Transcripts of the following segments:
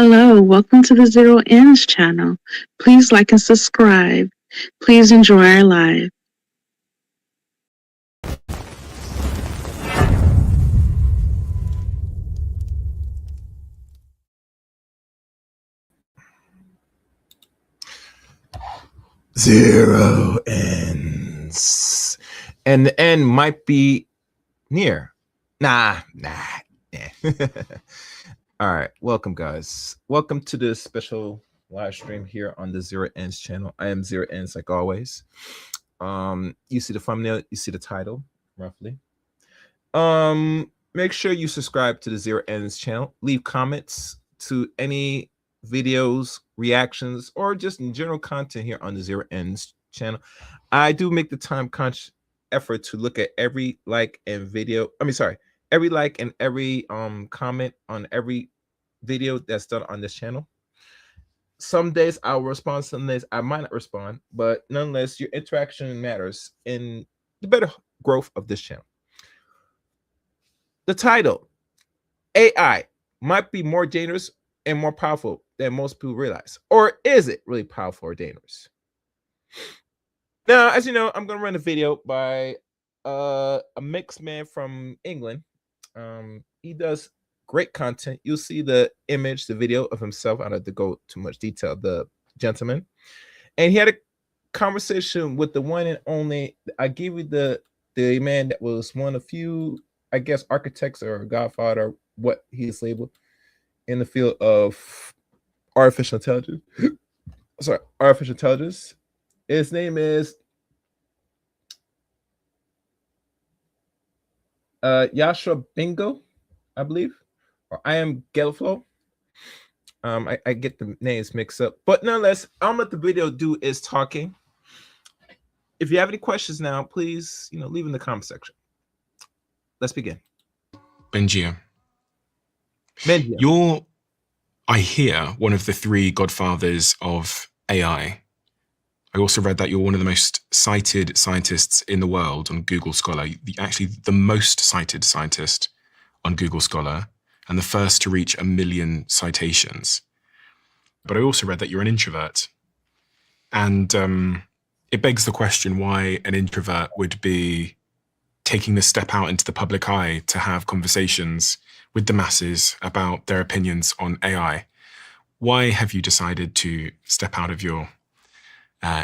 Hello, welcome to the Zero Ends channel. Please like and subscribe. Please enjoy our live. Zero ends. And the end might be near. Nah. All right, welcome guys. Welcome to this special live stream here on the Zero Ends channel. I am Zero Ends like always. You see the thumbnail, you see the title roughly. Make sure you subscribe to the Zero Ends channel. Leave comments to any videos, reactions, or just in general content here on the Zero Ends channel. I do make the time conscious effort to look at every like and video. Every like and every comment on every video that's done on this channel. Some days I'll respond, some days I might not respond, but nonetheless, your interaction matters in the better growth of this channel. The title, AI might be more dangerous and more powerful than most people realize. Or is it really powerful or dangerous? Now, as you know, I'm going to run a video by a mixed man from England. He does great content. You'll see the image, the video of himself. I don't have to go too much detail, the gentleman. And he had a conversation with the one and only, I gave you the man that was one of few, I guess, architects or godfather, what he is labeled in the field of artificial intelligence. Artificial intelligence. His name is Yoshua Bengio, I believe, or I am Gelflo. I get the names mixed up, but nonetheless, what the video do is talking. If you have any questions now, please, leave in the comment section. Let's begin. Bengio. You're, I hear, one of the 3 godfathers of AI. I also read that you're one of the most cited scientists in the world on Google Scholar. Actually, the most cited scientist on Google Scholar, and the first to reach 1 million citations. But I also read that you're an introvert. And it begs the question why an introvert would be taking the step out into the public eye to have conversations with the masses about their opinions on AI. Why have you decided to step out of your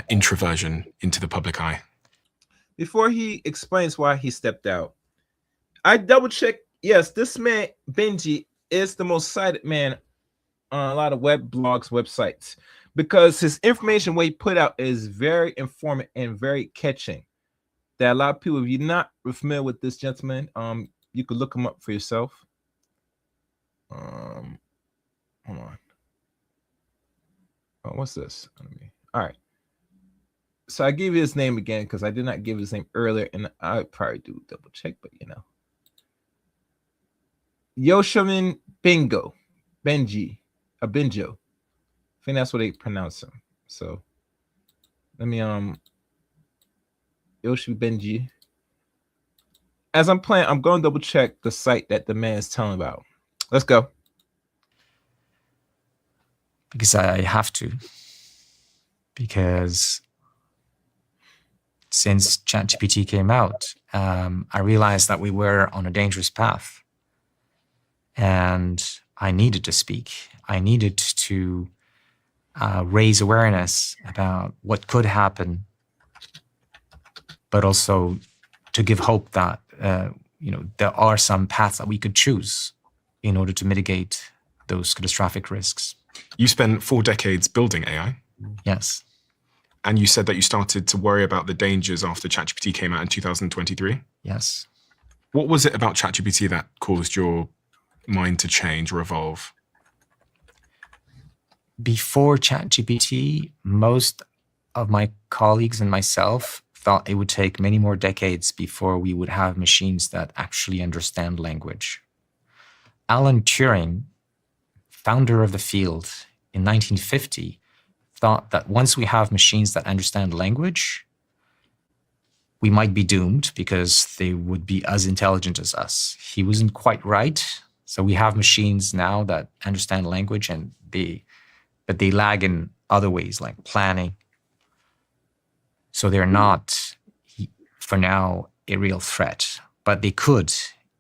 introversion into the public eye? Before he explains why he stepped out, I double checked. Yes, this man, Benji, is the most cited man on a lot of web blogs, websites, because his information, what he put out, is very informative and very catching. That a lot of people, if you're not familiar with this gentleman, you could look him up for yourself. Hold on. Oh, what's this? All right. So I gave you his name again because I did not give his name earlier, and I probably do double check, but Yoshua Bengio. I think that's what they pronounce him. So let me Yoshua Bengio. As I'm playing, I'm going to double check the site that the man is telling about. Let's go. Because I have to. Because since ChatGPT came out, I realized that we were on a dangerous path. And I needed to speak. I needed to raise awareness about what could happen, but also to give hope that there are some paths that we could choose in order to mitigate those catastrophic risks. You spent 4 decades building AI. Yes. And you said that you started to worry about the dangers after ChatGPT came out in 2023. Yes. What was it about ChatGPT that caused your mind to change or evolve? Before ChatGPT, most of my colleagues and myself thought it would take many more decades before we would have machines that actually understand language. Alan Turing, founder of the field in 1950, thought that once we have machines that understand language, we might be doomed because they would be as intelligent as us. He wasn't quite right, So we have machines now that understand language, but they lag in other ways, like planning. So they're not, for now, a real threat, but they could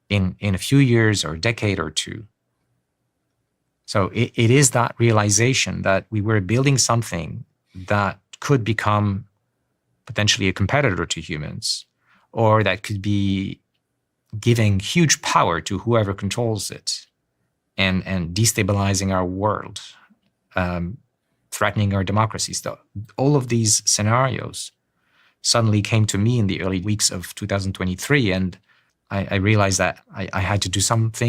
in a few years or a decade or two. So it is that realization that we were building something that could become potentially a competitor to humans, or that could be giving huge power to whoever controls it and destabilizing our world, threatening our democracies. All of these scenarios suddenly came to me in the early weeks of 2023, and I realized that I had to do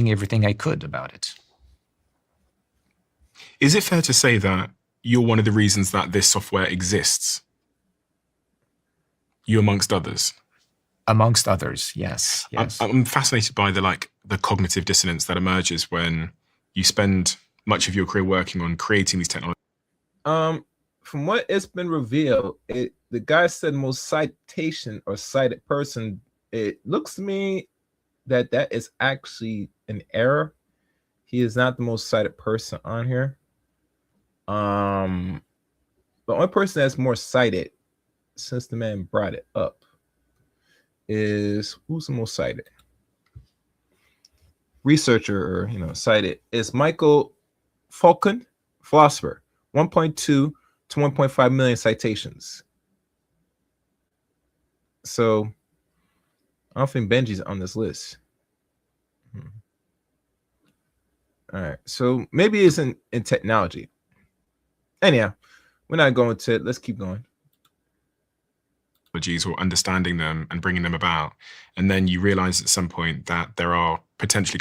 everything I could about it. Is it fair to say that you're one of the reasons that this software exists? You amongst others? Amongst others, yes. I'm fascinated by the cognitive dissonance that emerges when you spend much of your career working on creating these technologies. From what it's been revealed, the guy said most citation or cited person. It looks to me that is actually an error. He is not the most cited person on here. The only person that's more cited since the man brought it up is, who's the most cited researcher or cited is Michael Falcon, philosopher, 1.2 to 1.5 million citations. So I don't think Benji's on this list. All right, so maybe it's in technology. Anyhow, we're not going to it. Let's keep going. Or understanding them and bringing them about, and then you realize at some point that there are potentially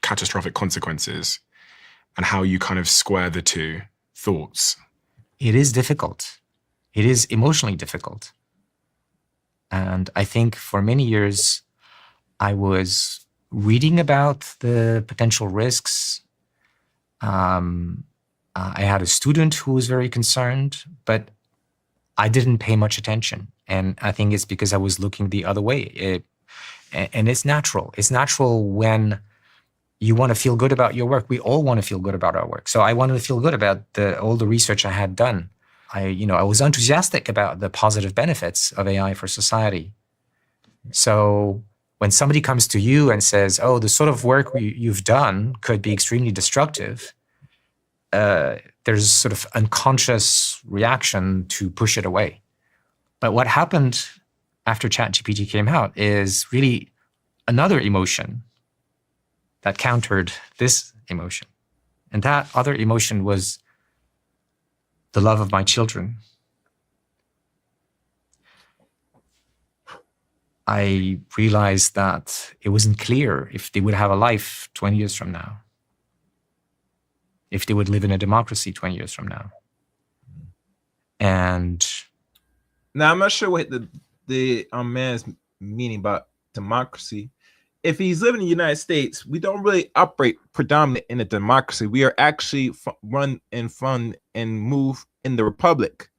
catastrophic consequences, and how you kind of square the two thoughts. It is difficult. It is emotionally difficult. And I think for many years, I was reading about the potential risks. I had a student who was very concerned, but I didn't pay much attention. And I think it's because I was looking the other way. And it's natural. It's natural when you want to feel good about your work. We all want to feel good about our work. So I wanted to feel good about all the research I had done. I was enthusiastic about the positive benefits of AI for society. So when somebody comes to you and says, oh, the sort of work you've done could be extremely destructive, there's sort of unconscious reaction to push it away. But what happened after ChatGPT came out is really another emotion that countered this emotion. And that other emotion was the love of my children. I realized that it wasn't clear if they would have a life 20 years from now, if they would live in a democracy 20 years from now. And now I'm not sure what the man's meaning about democracy. If he's living in the United States, we don't really operate predominantly in a democracy. We are actually run and fund and move in the republic,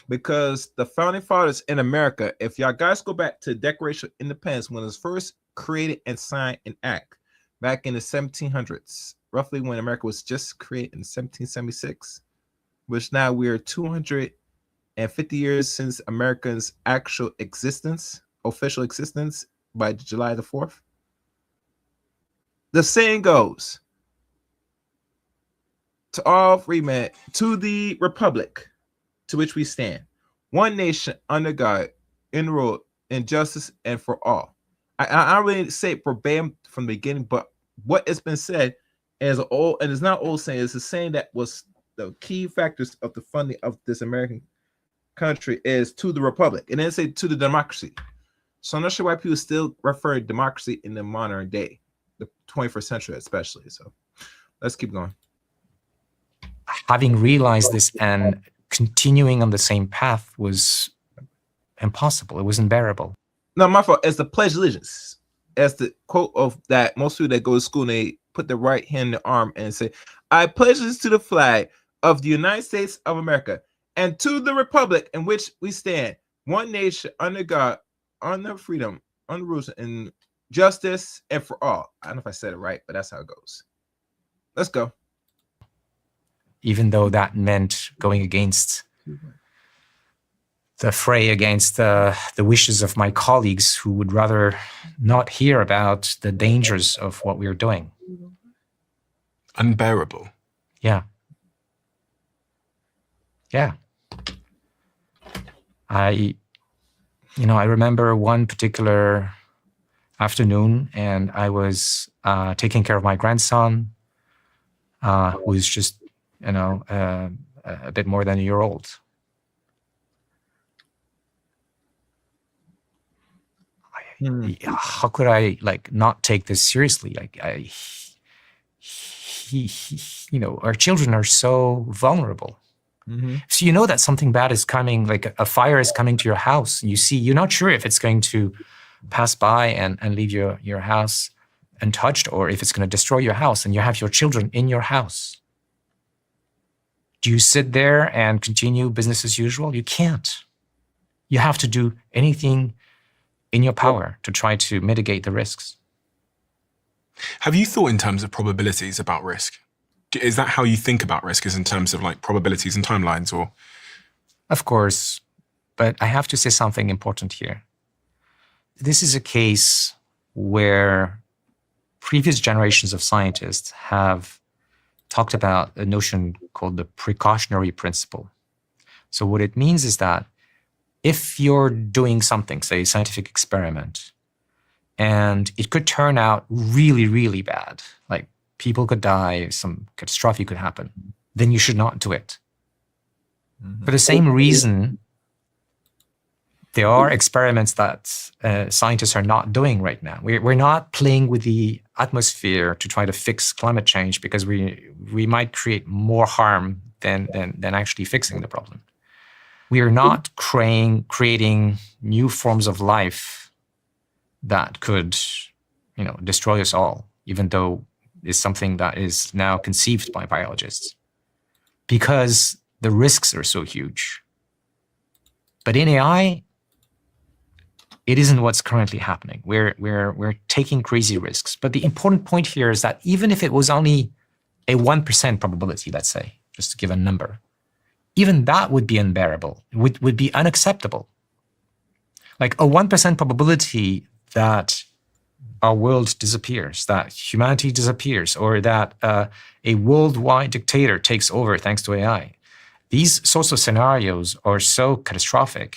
because the founding fathers in America, if y'all guys go back to the Declaration of Independence, when it was first created and signed an act back in the 1700s, roughly when America was just created in 1776, which now we're 250 years since America's actual existence, official existence, by July the 4th. The saying goes, to all free men, to the republic to which we stand, one nation under God, in rule, in justice, and for all. I don't really say it verbatim from the beginning, but what has been said is old, and it's not old saying, it's a saying that was the key factors of the funding of this American country, is to the republic, and then say to the democracy. So I'm not sure why people still refer to democracy in the modern day, the 21st century especially. So let's keep going. Having realized this and continuing on the same path was impossible. It was unbearable. No, my fault. As the Pledge of Allegiance, as the quote of that, most people that go to school, they put their right hand in the arm and say, I pledge allegiance to the flag of the United States of America and to the republic in which we stand, one nation under God, under freedom, under rules and justice, and for all. I don't know if I said it right, but that's how it goes. Let's go. Even though that meant going against the fray, against the wishes of my colleagues who would rather not hear about the dangers of what we're doing. Unbearable. Yeah. Yeah. I remember one particular afternoon, and I was taking care of my grandson, who is just, a bit more than a year old. How could I not take this seriously? Our children are so vulnerable. Mm-hmm. So you know that something bad is coming, like a fire is coming to your house, and you're not sure if it's going to pass by and leave your house untouched, or if it's going to destroy your house, and you have your children in your house. Do you sit there and continue business as usual? You can't. You have to do anything in your power to try to mitigate the risks. Have you thought in terms of probabilities about risk? Is that how you think about risk, is in terms of probabilities and timelines, or? Of course, but I have to say something important here. This is a case where previous generations of scientists have talked about a notion called the precautionary principle. So what it means is that if you're doing something, say a scientific experiment, and it could turn out really, really bad, like people could die, some catastrophe could happen, then you should not do it. Mm-hmm. For the same reason, there are experiments that scientists are not doing right now. We're not playing with the atmosphere to try to fix climate change, because we might create more harm than actually fixing the problem. We are not creating new forms of life that could, destroy us all, even though it's something that is now conceived by biologists, because the risks are so huge. But in AI, it isn't what's currently happening. We're taking crazy risks. But the important point here is that even if it was only a 1% probability, let's say, just to give a number, even that would be unbearable, would be unacceptable. Like a 1% probability that our world disappears, that humanity disappears, or that a worldwide dictator takes over thanks to AI. These sorts of scenarios are so catastrophic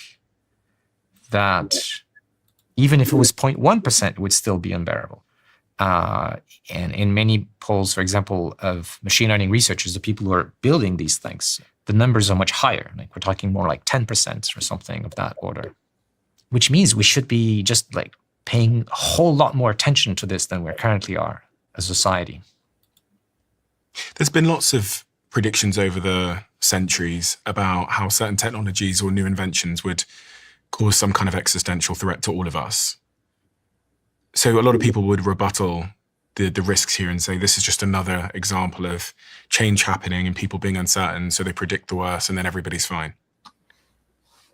that even if it was 0.1%, it would still be unbearable. And in many polls, for example, of machine learning researchers, the people who are building these things, the numbers are much higher. Like we're talking more like 10% or something of that order, which means we should be just paying a whole lot more attention to this than we currently are as a society. There's been lots of predictions over the centuries about how certain technologies or new inventions would cause some kind of existential threat to all of us. So a lot of people would rebuttal the risks here and say this is just another example of change happening and people being uncertain, so they predict the worst and then everybody's fine.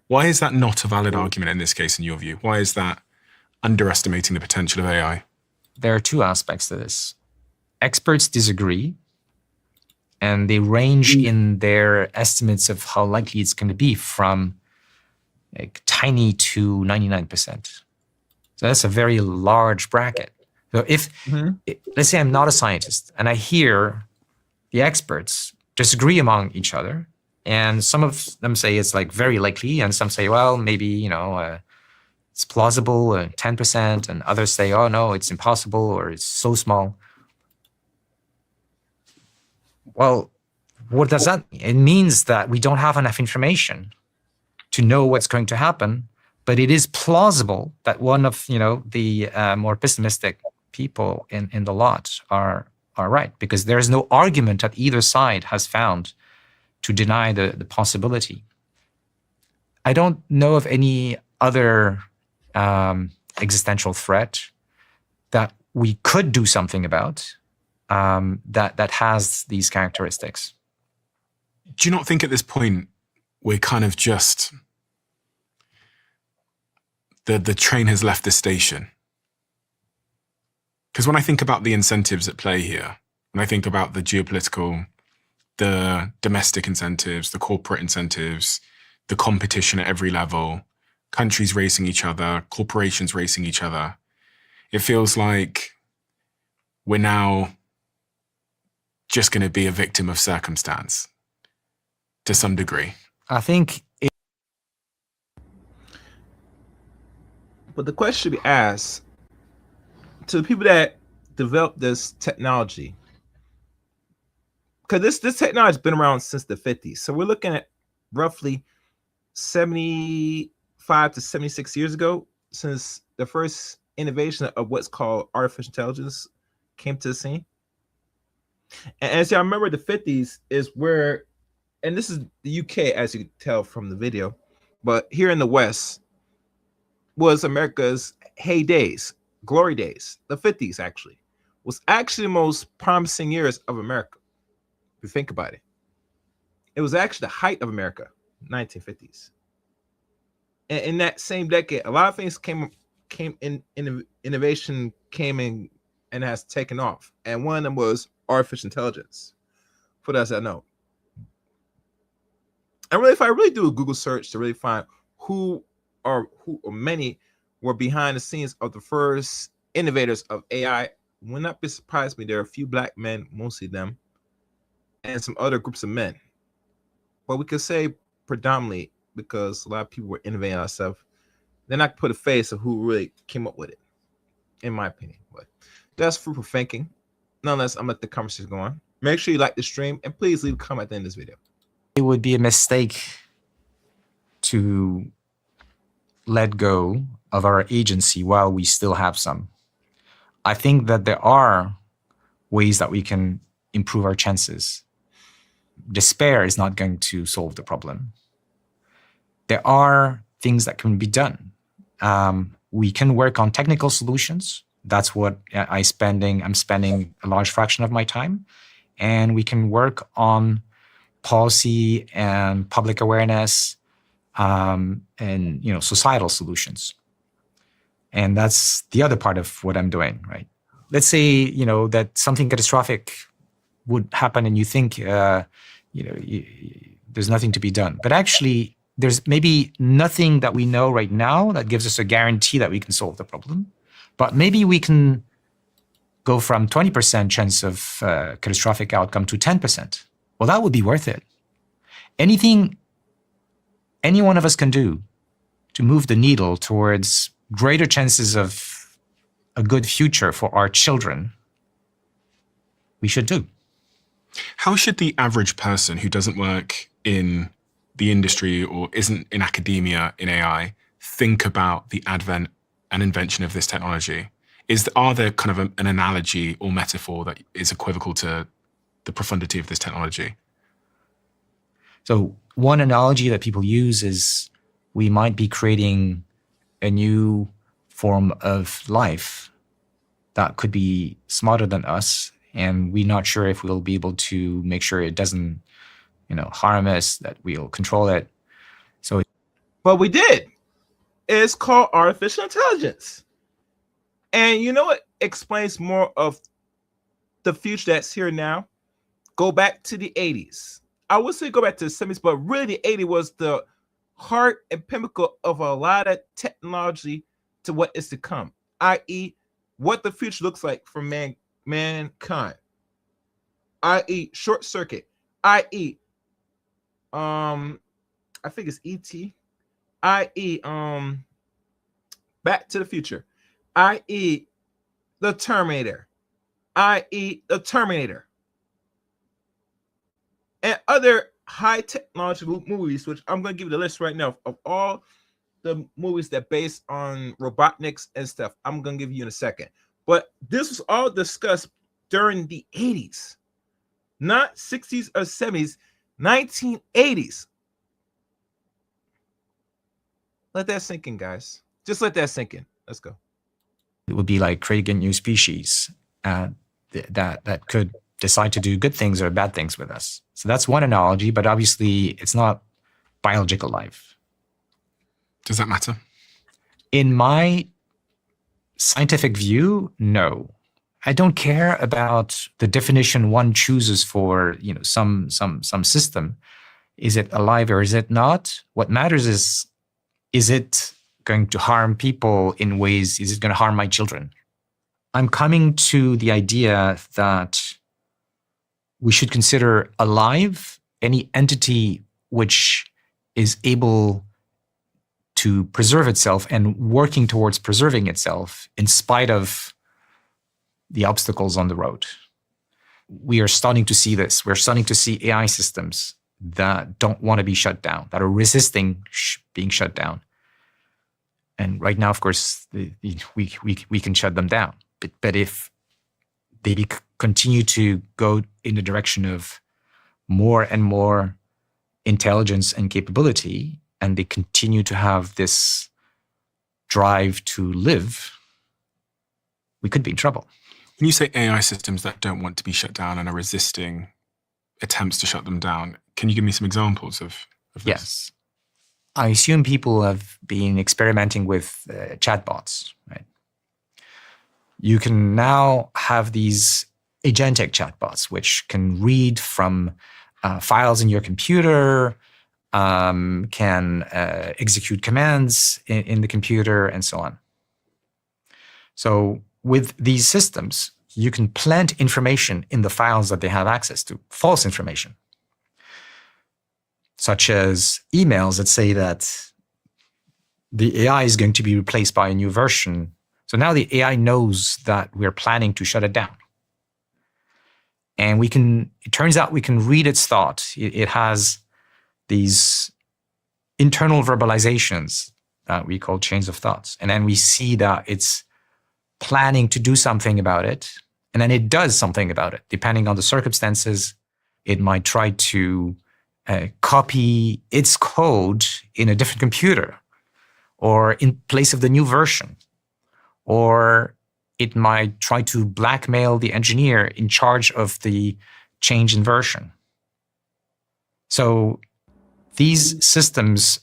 Why is that not a valid argument in this case, in your view? Why is that underestimating the potential of AI? There are two aspects to this. Experts disagree, and they range in their estimates of how likely it's going to be from tiny to 99%. So that's a very large bracket. So if, let's say I'm not a scientist, and I hear the experts disagree among each other, and some of them say it's very likely, and some say, well, maybe, it's plausible, 10%, and others say, oh no, it's impossible, or it's so small. Well, what does that mean? It means that we don't have enough information to know what's going to happen, but it is plausible that one of the more pessimistic people in the lot are right, because there is no argument that either side has found to deny the possibility. I don't know of any other existential threat that we could do something about that has these characteristics. Do you not think at this point we're kind of just, the train has left the station? Because when I think about the incentives at play here, When I think about the geopolitical, the domestic incentives, the corporate incentives, the competition at every level, countries racing each other, corporations racing each other, it feels like we're now just going to be a victim of circumstance to some degree. I think But the question should be asked to the people that developed this technology, because this technology has been around since the 50s. So we're looking at roughly 75 to 76 years ago since the first innovation of what's called artificial intelligence came to the scene. And as y'all remember, the 50s is where, and this is the UK, as you can tell from the video, but here in the West was America's heydays, glory days. The 50s actually was actually the most promising years of America. If you think about it, it was actually the height of America, 1950s. And in that same decade, a lot of things came in innovation came in and has taken off. And one of them was artificial intelligence. For those that know. And really, if I really do a Google search to really find who or many were behind the scenes of the first innovators of AI, would not be surprised me. There are a few black men, mostly them, and some other groups of men. But we could say predominantly because a lot of people were innovating our stuff. Then I could put a face of who really came up with it, in my opinion. But that's fruit for thinking. Nonetheless, I'm gonna let the conversation go on. Make sure you like the stream and please leave a comment at the end of this video. it would be a mistake to let go of our agency while we still have some. I think that there are ways that we can improve our chances. Despair is not going to solve the problem. There are things that can be done. We can work on technical solutions. That's what I'm spending a large fraction of my time. And we can work on policy and public awareness and societal solutions. And that's the other part of what I'm doing, right? Let's say that something catastrophic would happen, and you think there's nothing to be done, but actually there's maybe nothing that we know right now that gives us a guarantee that we can solve the problem. But maybe we can go from 20% chance of catastrophic outcome to 10%. Well, that would be worth it. Anything any one of us can do to move the needle towards greater chances of a good future for our children, we should do. How should the average person who doesn't work in the industry or isn't in academia in AI think about the advent and invention of this technology? Are there kind of an analogy or metaphor that is equivocal to the profundity of this technology? So one analogy that people use is we might be creating a new form of life that could be smarter than us, and we're not sure if we'll be able to make sure it doesn't, harm us, that we'll control it. But we did. It's called artificial intelligence. And you know what explains more of the future that's here now? Go back to the 80s. I would say go back to the 70s, but really the 80s was the heart and pinnacle of a lot of technology to what is to come, i.e. what the future looks like for mankind, i.e. short circuit, i.e. I think it's E.T., i.e. Back to the Future, i.e. the Terminator, i.e. the Terminator, and other high technology movies, which I'm going to give you the list right now of all the movies that based on robotics and stuff. I'm going to give you in a second. But this was all discussed during the 80s, not 60s or 70s, 1980s. Let that sink in, guys. Just let that sink in. Let's go. It would be like creating a new species that could decide to do good things or bad things with us. So that's one analogy, but obviously it's not biological life. Does that matter? In my scientific view, no. I don't care about the definition one chooses for, some system. Is it alive or is it not? What matters is it going to harm people in ways? Is it going to harm my children? I'm coming to the idea that we should consider alive any entity which is able to preserve itself and working towards preserving itself in spite of the obstacles on the road. We are starting to see this. We're starting to see AI systems that don't want to be shut down, that are resisting being shut down. And right now, of course, we can shut them down. But if they continue to go in the direction of more and more intelligence and capability, and they continue to have this drive to live, we could be in trouble. When you say AI systems that don't want to be shut down and are resisting attempts to shut them down, can you give me some examples of this? Yes. I assume people have been experimenting with chatbots, right? You can now have these agentic chatbots, which can read from files in your computer, can execute commands in the computer, and so on. So with these systems, you can plant information in the files that they have access to, false information, such as emails that say that the AI is going to be replaced by a new version. So now the AI knows that we're planning to shut it down. And it turns out we can read its thought. It has these internal verbalizations that we call chains of thoughts. And then we see that it's planning to do something about it. And then it does something about it. Depending on the circumstances, it might try to copy its code in a different computer or in place of the new version. Or it might try to blackmail the engineer in charge of the change in version. So these systems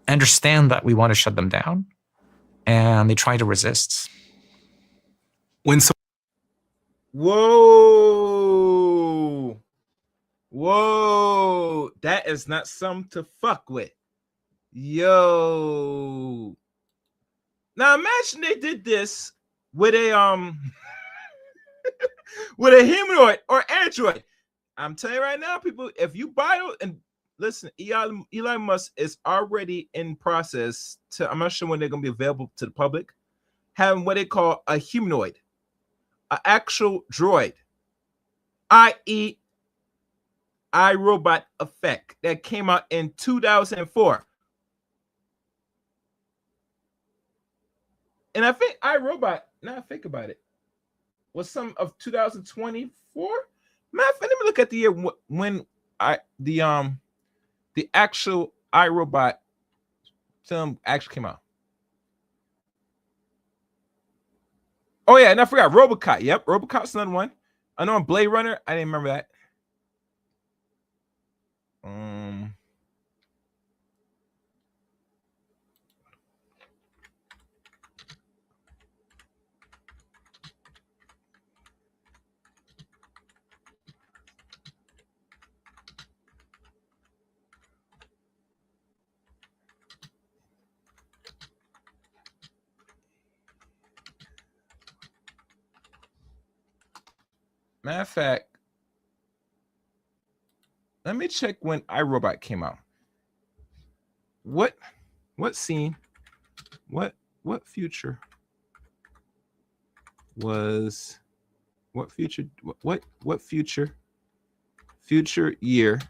understand that we want to shut them down, and they try to resist. Whoa, that is not something to fuck with. Yo. Now imagine they did this with a with a humanoid or android. I'm telling you right now, people, if you buy it, and listen, Elon Musk is already in process to, I'm not sure when they're gonna be available to the public, having what they call a humanoid, an actual droid, i.e. iRobot effect that came out in 2004. And I think iRobot, now I think about it, was some of 2024. Matter of fact, let me look at the year when the actual iRobot film actually came out. Oh yeah, and I forgot RoboCop. Yep, RoboCop's another one. I know Blade Runner. I didn't remember that. Matter of fact, let me check when iRobot came out. What scene? What future was? What future? What future year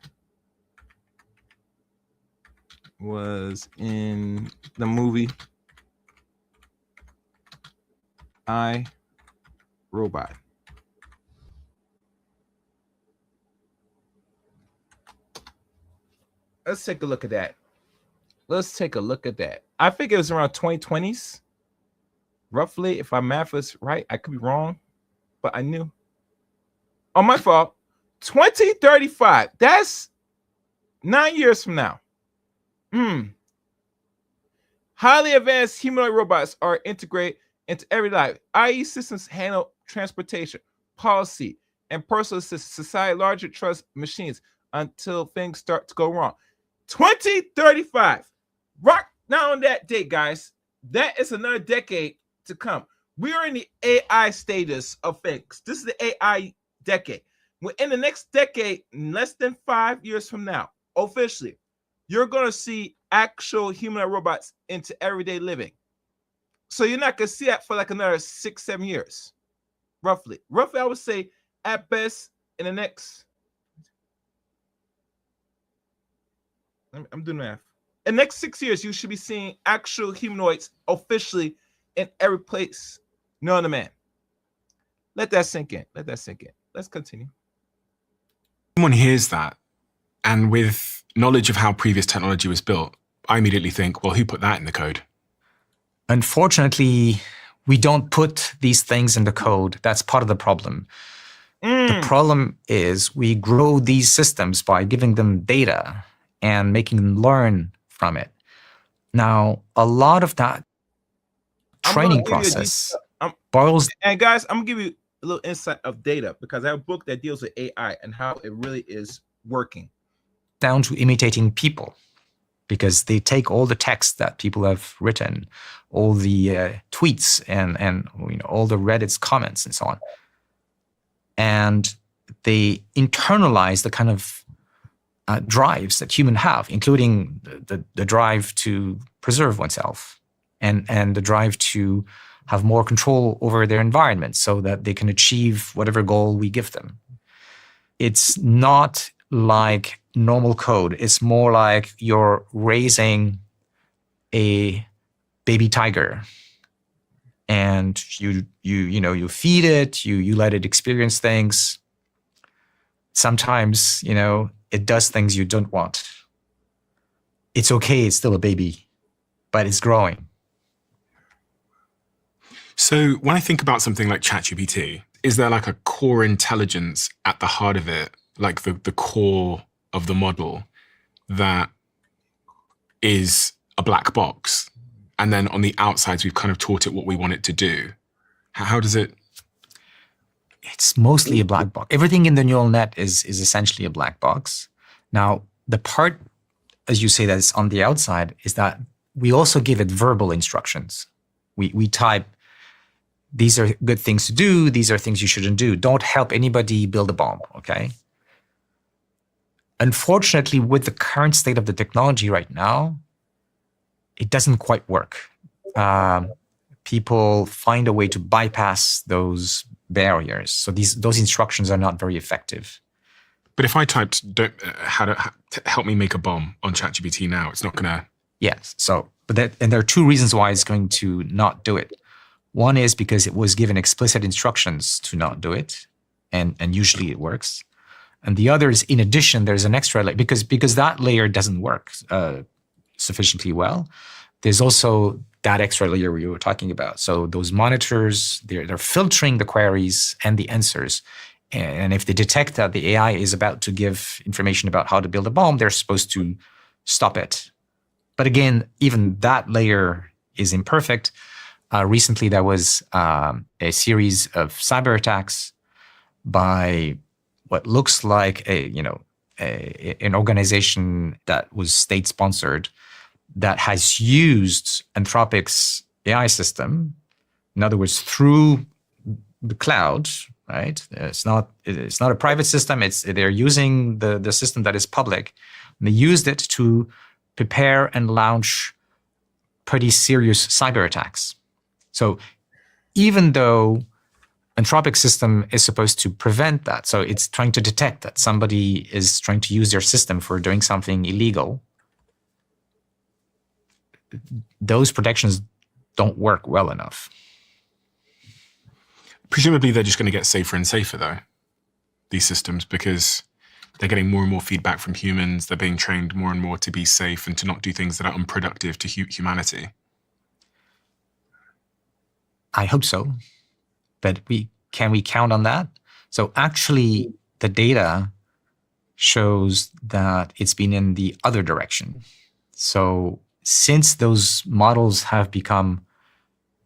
was in the movie iRobot? Let's take a look at that. I think it was around 2020s, roughly. If my math is right, I could be wrong, but I knew. Oh, my fault. 2035. That's 9 years from now. Highly advanced humanoid robots are integrated into everyday life. IE systems handle transportation, policy, and personal assistance. Society largely trusts machines until things start to go wrong. 2035. Rock now on that date, guys. That is another decade to come. We are in the AI status of things. This is the AI decade. In the next decade, less than 5 years from now, officially, you're going to see actual human robots into everyday living. So you're not going to see that for like another 6-7 years, roughly. Roughly, I would say at best in the next, I'm doing math. In the next 6 years, you should be seeing actual humanoids officially in every place known to man. Let that sink in. Let that sink in. Let's continue. Someone hears that, and with knowledge of how previous technology was built, I immediately think, well, who put that in the code? Unfortunately, we don't put these things in the code. That's part of the problem. The problem is we grow these systems by giving them data and making them learn from it. Now, a lot of that training process boils. And guys, I'm going to give you a little insight of data because I have a book that deals with AI and how it really is working. Down to imitating people, because they take all the text that people have written, all the tweets and all the Reddit's comments and so on, and they internalize the kind of drives that humans have, including the drive to preserve oneself and the drive to have more control over their environment so that they can achieve whatever goal we give them. It's not like normal code. It's more like you're raising a baby tiger and you feed it, you let it experience things. Sometimes, it does things you don't want. It's okay, it's still a baby, but it's growing. So when I think about something like ChatGPT, is there like a core intelligence at the heart of it, like the core of the model that is a black box? And then on the outsides, we've kind of taught it what we want it to do. How does it? It's mostly a black box. Everything in the neural net is essentially a black box. Now, the part, as you say, that's on the outside is that we also give it verbal instructions. We type, these are good things to do, these are things you shouldn't do. Don't help anybody build a bomb, okay? Unfortunately, with the current state of the technology right now, it doesn't quite work. People find a way to bypass those barriers. So those instructions are not very effective. But if I typed how to help me make a bomb on ChatGPT now, it's not going to. Yes. So, and there are two reasons why it's going to not do it. One is because it was given explicit instructions to not do it, and usually it works. And the other is, in addition, there's an extra layer because that layer doesn't work sufficiently well. There's also that extra layer we were talking about. So those monitors, they're filtering the queries and the answers. And if they detect that the AI is about to give information about how to build a bomb, they're supposed to stop it. But again, even that layer is imperfect. Recently, there was a series of cyber attacks by what looks like an organization that was state-sponsored that has used Anthropic's AI system, in other words, through the cloud, right? It's not a private system. They're using the system that is public. And they used it to prepare and launch pretty serious cyber attacks. So even though Anthropic's system is supposed to prevent that, so it's trying to detect that somebody is trying to use their system for doing something illegal, those protections don't work well enough. Presumably they're just going to get safer and safer, though, these systems, because they're getting more and more feedback from humans. They're being trained more and more to be safe and to not do things that are unproductive to humanity. I hope so. But can we count on that? So actually, the data shows that it's been in the other direction. So since those models have become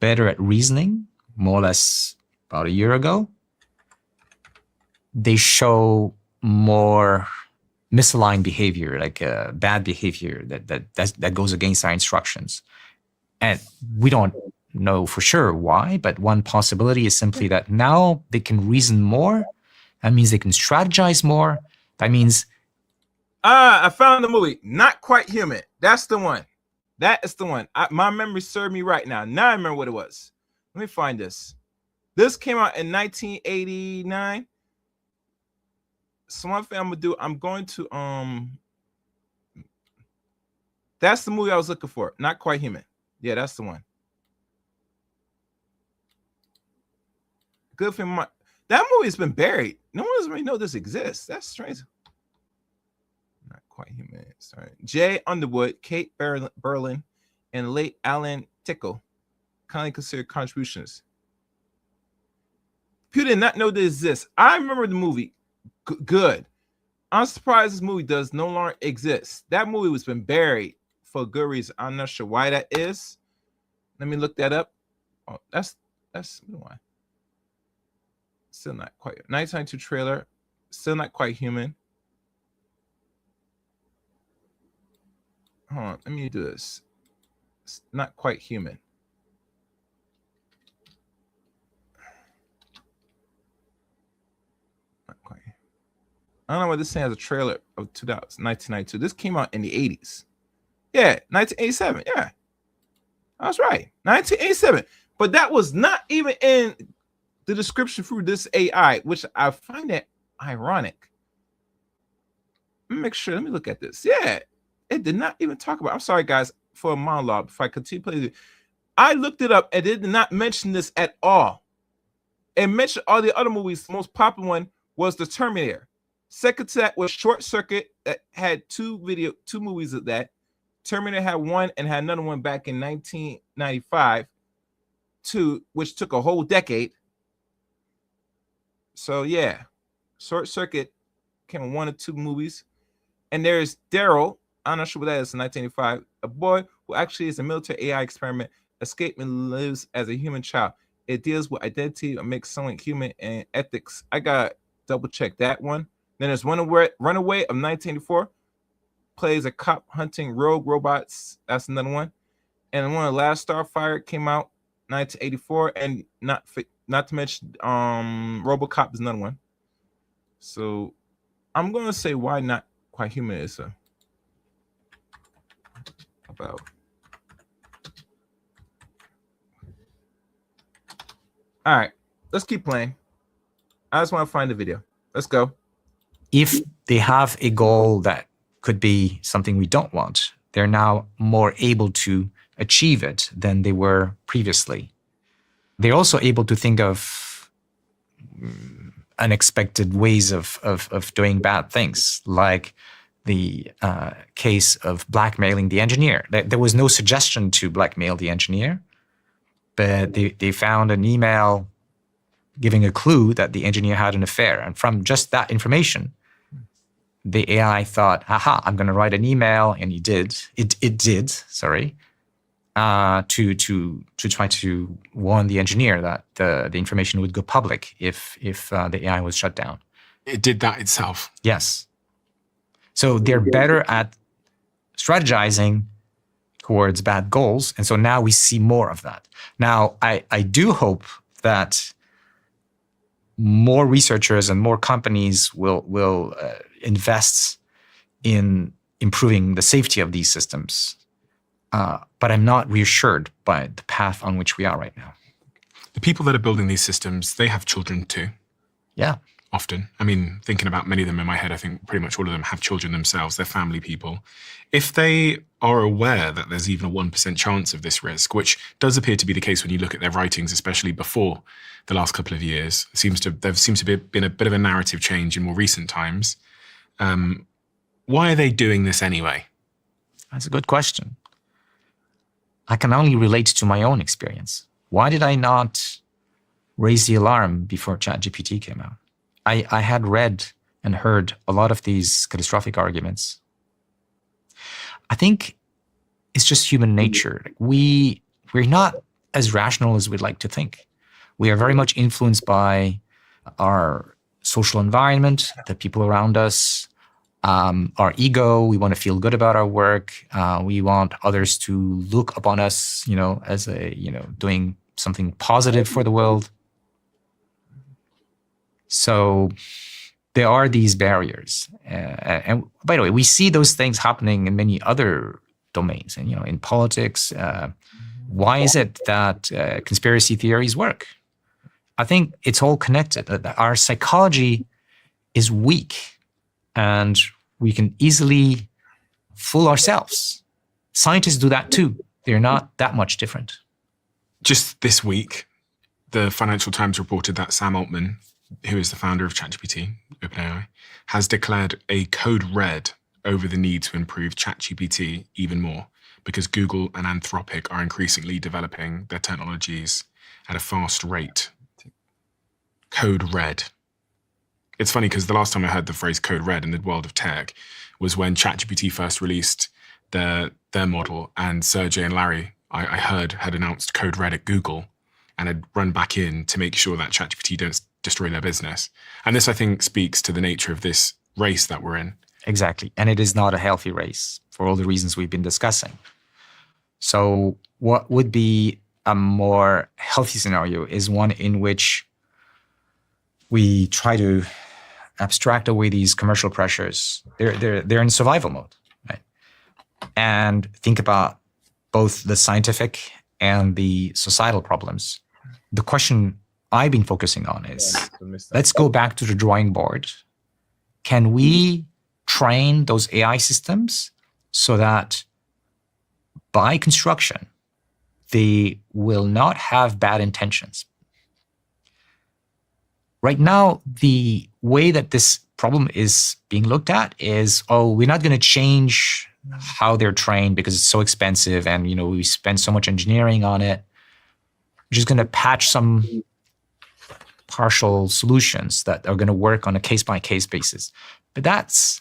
better at reasoning, more or less about a year ago, they show more misaligned behavior, like bad behavior that goes against our instructions. And we don't know for sure why, but one possibility is simply that now they can reason more. That means they can strategize more. That means... I found the movie, Not Quite Human. That's the one. That is the one. My memory served me right now. Now I remember what it was. Let me find this. This came out in 1989. So one thing I'm gonna do, I'm going to that's the movie I was looking for. Not Quite Human. Yeah, that's the one. Good for my... That movie's been buried. No one doesn't really know this exists. That's strange. Not Quite Human. Sorry. Jay Underwood, Kate Berlin, and late Alan Tickle kindly considered contributions. People did not know this exists. I remember the movie. Good. I'm surprised this movie does no longer exist. That movie was been buried for a good reason. I'm not sure why that is. Let me look that up. Oh, that's why. Still not quite. 1992 trailer. Still Not Quite Human. Hold on. Let me do this. It's Not Quite Human. Not quite. I don't know why this thing has a trailer of 1992. This came out in the 80s. Yeah, 1987. Yeah, I was right. 1987. But that was not even in the description through this AI, which I find that ironic. Let me make sure. Let me look at this. Yeah, it did not even talk about. I'm sorry, guys, for a monologue. If I continue playing, I looked it up and it did not mention this at all. It mentioned all the other movies. The most popular one was The Terminator. Second to that was Short Circuit, that had two movies of that. Terminator had one and had another one back in 1995, which took a whole decade. So yeah, Short Circuit came in one or two movies. And there's Daryl, I'm not sure what that is, in 1985, a boy who actually is a military AI experiment, escaped and lives as a human child. It deals with identity, it makes someone human, and ethics. I got to double check that one. Then there's Runaway of 1984, plays a cop hunting rogue robots. That's another one. And one of the Last Starfire came out 1984, and not to mention RoboCop is another one. So I'm gonna say Why Not Quite Human is about. All right, let's keep playing. I just want to find the video. Let's go. If they have a goal that could be something we don't want, they're now more able to achieve it than they were previously. They're also able to think of unexpected ways of doing bad things, like the case of blackmailing the engineer. There was no suggestion to blackmail the engineer, but they found an email giving a clue that the engineer had an affair. And from just that information, the AI thought, aha, I'm going to write an email, and it did, to try to warn the engineer that the information would go public if the AI was shut down. It did that itself. Yes. So they're better at strategizing towards bad goals. And so now we see more of that. Now, I do hope that more researchers and more companies will invest in improving the safety of these systems. But I'm not reassured by the path on which we are right now. The people that are building these systems, they have children too. Yeah. Often. I mean, thinking about many of them in my head, I think pretty much all of them have children themselves. They're family people. If they are aware that there's even a 1% chance of this risk, which does appear to be the case when you look at their writings, especially before the last couple of years, there seems to be been a bit of a narrative change in more recent times. Why are they doing this anyway? That's a good question. I can only relate to my own experience. Why did I not raise the alarm before ChatGPT came out? I had read and heard a lot of these catastrophic arguments. I think it's just human nature. We're not as rational as we'd like to think. We are very much influenced by our social environment, the people around us, our ego. We want to feel good about our work. We want others to look upon us, as doing something positive for the world. So there are these barriers. And by the way, we see those things happening in many other domains. And, in politics, why is it that conspiracy theories work? I think it's all connected. Our psychology is weak, and we can easily fool ourselves. Scientists do that too. They're not that much different. Just this week, the Financial Times reported that Sam Altman, who is the founder of ChatGPT, OpenAI, has declared a code red over the need to improve ChatGPT even more, because Google and Anthropic are increasingly developing their technologies at a fast rate. Code red. It's funny because the last time I heard the phrase code red in the world of tech was when ChatGPT first released their model, and Sergey and Larry, I heard, had announced code red at Google and had run back in to make sure that ChatGPT don't destroy their business. And this, I think, speaks to the nature of this race that we're in. Exactly. And it is not a healthy race for all the reasons we've been discussing. So what would be a more healthy scenario is one in which we try to abstract away these commercial pressures. They're in survival mode, right? And think about both the scientific and the societal problems. The question I've been focusing on is, let's go back to the drawing board. Can we train those AI systems so that by construction, they will not have bad intentions? Right now, the way that this problem is being looked at is, we're not going to change how they're trained because it's so expensive and, we spend so much engineering on it. We're just going to patch some partial solutions that are going to work on a case-by-case basis. But that's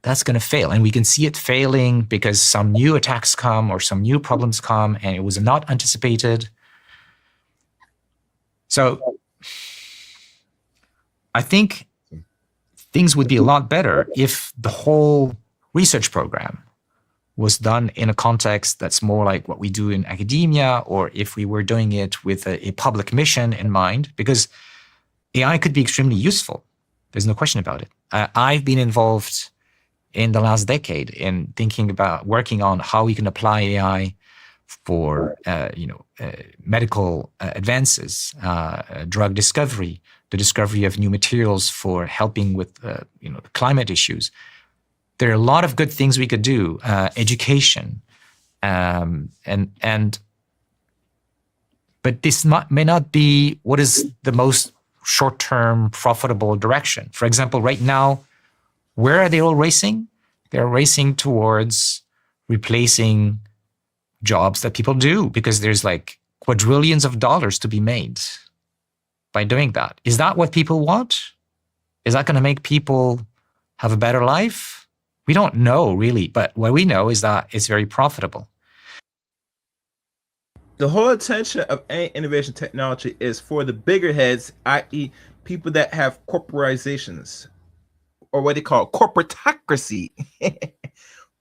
going to fail. And we can see it failing because some new attacks come or some new problems come and it was not anticipated. So I think things would be a lot better if the whole research program was done in a context that's more like what we do in academia, or if we were doing it with a public mission in mind, because AI could be extremely useful. There's no question about it. I've been involved in the last decade in thinking about working on how we can apply AI for medical advances, drug discovery, the discovery of new materials for helping with climate issues. There are a lot of good things we could do, education, but this may not be what is the most short-term profitable direction. For example, right now, where are they all racing? They're racing towards replacing jobs that people do because there's like quadrillions of dollars to be made by doing that. Is that what people want? Is that going to make people have a better life? We don't know really, but what we know is that it's very profitable. The whole attention of any innovation technology is for the bigger heads, i.e. people that have corporations, or what they call corporatocracy.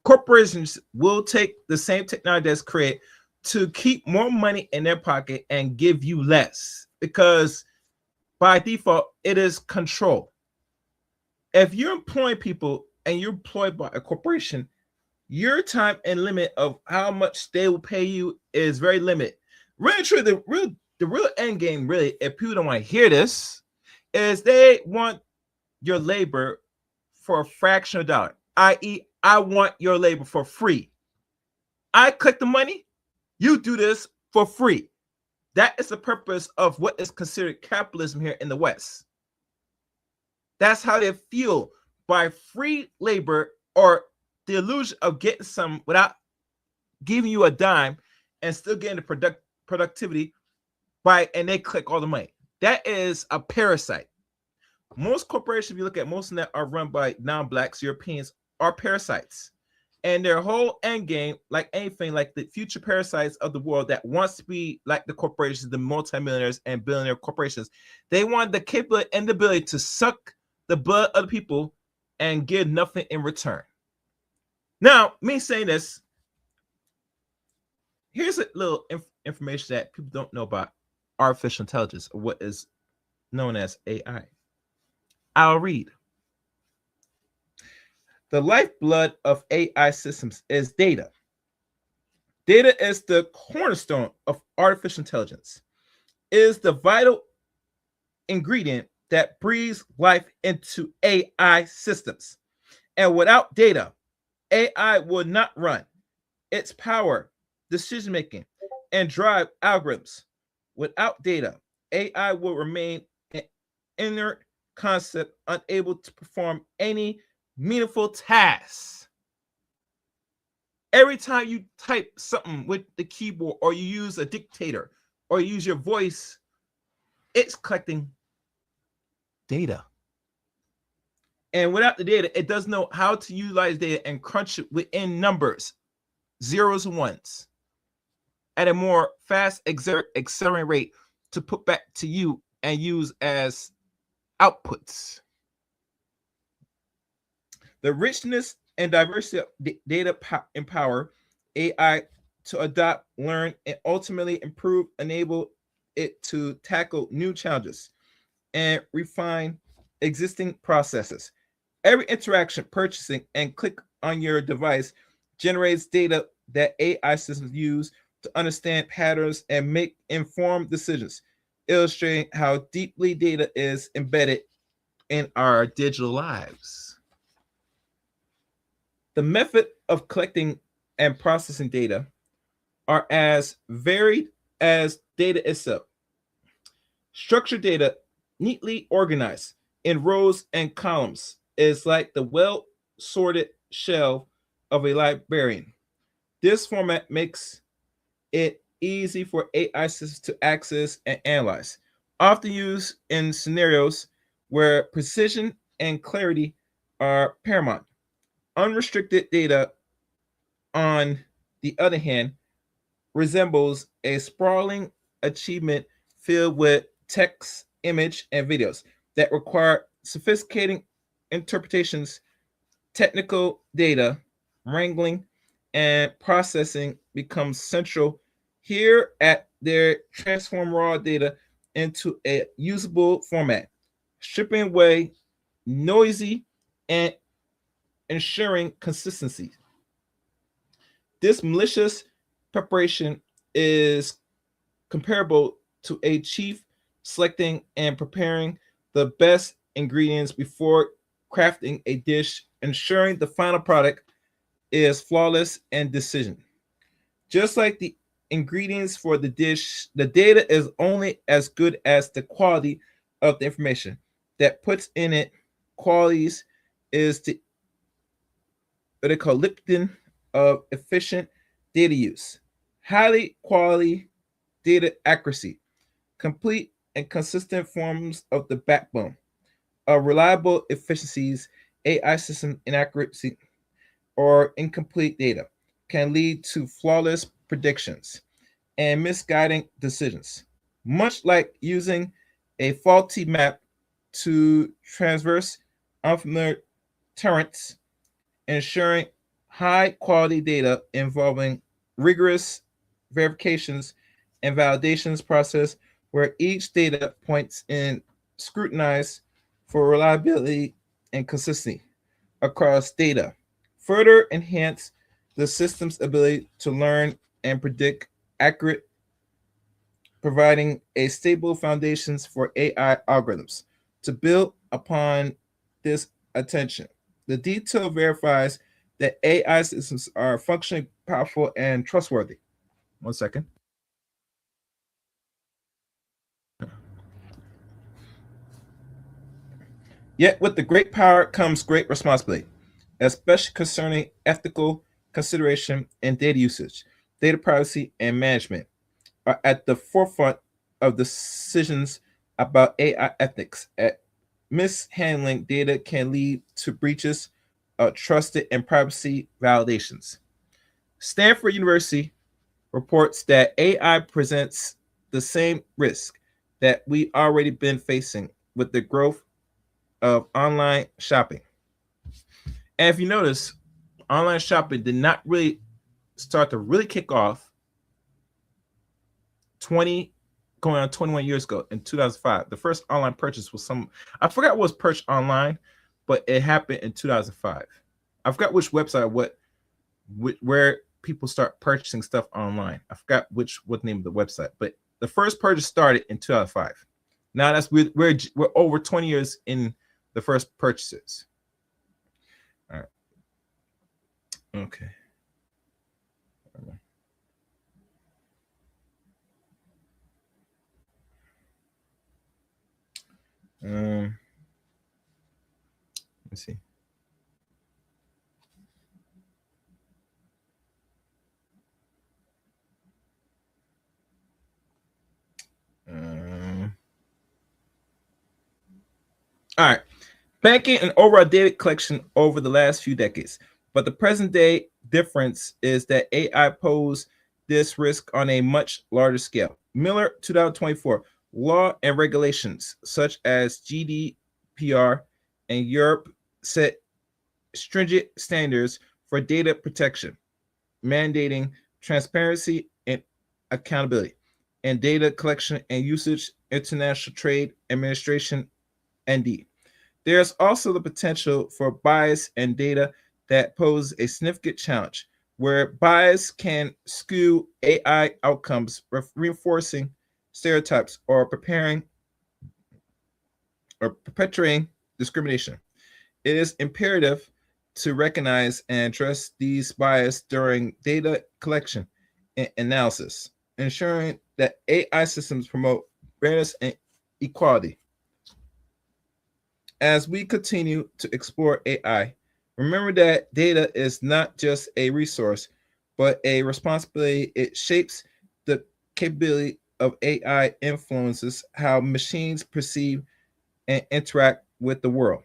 Corporations will take the same technology that's created to keep more money in their pocket and give you less, because by default, it is control. If you're employing people and you're employed by a corporation, your time and limit of how much they will pay you is very limited. Really true. The real end game, really, if people don't want to hear this, is they want your labor for a fraction of a dollar, i.e., I want your labor for free. I collect the money, you do this for free. That is the purpose of what is considered capitalism here in the West. That's how they feel by free labor, or the illusion of getting some without giving you a dime and still getting the productivity and they collect all the money. That is a parasite. Most corporations, if you look at most of them, are run by non-blacks, Europeans, are parasites. And their whole end game, like anything, like the future parasites of the world that wants to be like the corporations, the multimillionaires and billionaire corporations, they want the capability and the ability to suck the blood of the people and give nothing in return. Now, me saying this, here's a little information that people don't know about artificial intelligence, or what is known as AI. I'll read. The lifeblood of AI systems is data. Data is the cornerstone of artificial intelligence. It is the vital ingredient that breathes life into AI systems. And without data, AI will not run. Its power, decision making, and drive algorithms. Without data, AI will remain an inert concept, unable to perform any meaningful tasks. Every time you type something with the keyboard, or you use a dictator, or you use your voice, it's collecting data. And without the data, it doesn't know how to utilize data and crunch it within numbers, zeros and ones, at a more fast accelerating rate to put back to you and use as outputs. The richness and diversity of data empower AI to adopt, learn, and ultimately improve, enable it to tackle new challenges and refine existing processes. Every interaction, purchasing, and click on your device generates data that AI systems use to understand patterns and make informed decisions, illustrating how deeply data is embedded in our digital lives. The method of collecting and processing data are as varied as data itself. Structured data, neatly organized in rows and columns, is like the well-sorted shelf of a librarian. This format makes it easy for AI systems to access and analyze, often used in scenarios where precision and clarity are paramount. Unrestricted data, on the other hand, resembles a sprawling achievement filled with text, image, and videos that require sophisticated interpretations. Technical data wrangling and processing becomes central here at their transform raw data into a usable format, stripping away noisy and ensuring consistency. This malicious preparation is comparable to a chief selecting and preparing the best ingredients before crafting a dish, ensuring the final product is flawless and decision. Just like the ingredients for the dish, the data is only as good as the quality of the information that puts in it. Qualities is the what they call Lipton of efficient data use. Highly quality data accuracy, complete and consistent forms of the backbone of reliable efficiencies. AI system inaccuracy or incomplete data can lead to flawless predictions and misguiding decisions, much like using a faulty map to traverse unfamiliar terrains. Ensuring high quality data involving rigorous verifications and validations process where each data points in scrutinized for reliability and consistency across data. Further enhance the system's ability to learn and predict accurate, providing a stable foundations for AI algorithms to build upon this attention. The detail verifies that AI systems are functionally powerful and trustworthy. 1 second. Yet with the great power comes great responsibility, especially concerning ethical consideration and data usage. Data privacy and management are at the forefront of decisions about AI ethics. Mishandling data can lead to breaches trusted and privacy validations. Stanford University reports that AI presents the same risk that we already been facing with the growth of online shopping. And if you notice, online shopping did not really start to really kick off going on 21 years ago in 2005. The first online purchase was I forgot what was purchased online, but it happened in 2005. I forgot which website, where people start purchasing stuff online. I forgot what name of the website, but the first purchase started in 2005. Now we're over 20 years in the first purchases. All right. Okay. Let's see. All right. Banking and overall data collection over the last few decades. But the present day difference is that AI pose this risk on a much larger scale. Miller, 2024, law and regulations such as GDPR in Europe set stringent standards for data protection, mandating transparency and accountability, and data collection and usage. International Trade Administration, ND. There's also the potential for bias in data that pose a significant challenge, where bias can skew AI outcomes, reinforcing stereotypes or perpetuating discrimination. It is imperative to recognize and address these bias during data collection and analysis, ensuring that AI systems promote fairness and equality. As we continue to explore AI, remember that data is not just a resource, but a responsibility. It shapes the capability of AI, influences how machines perceive and interact with the world.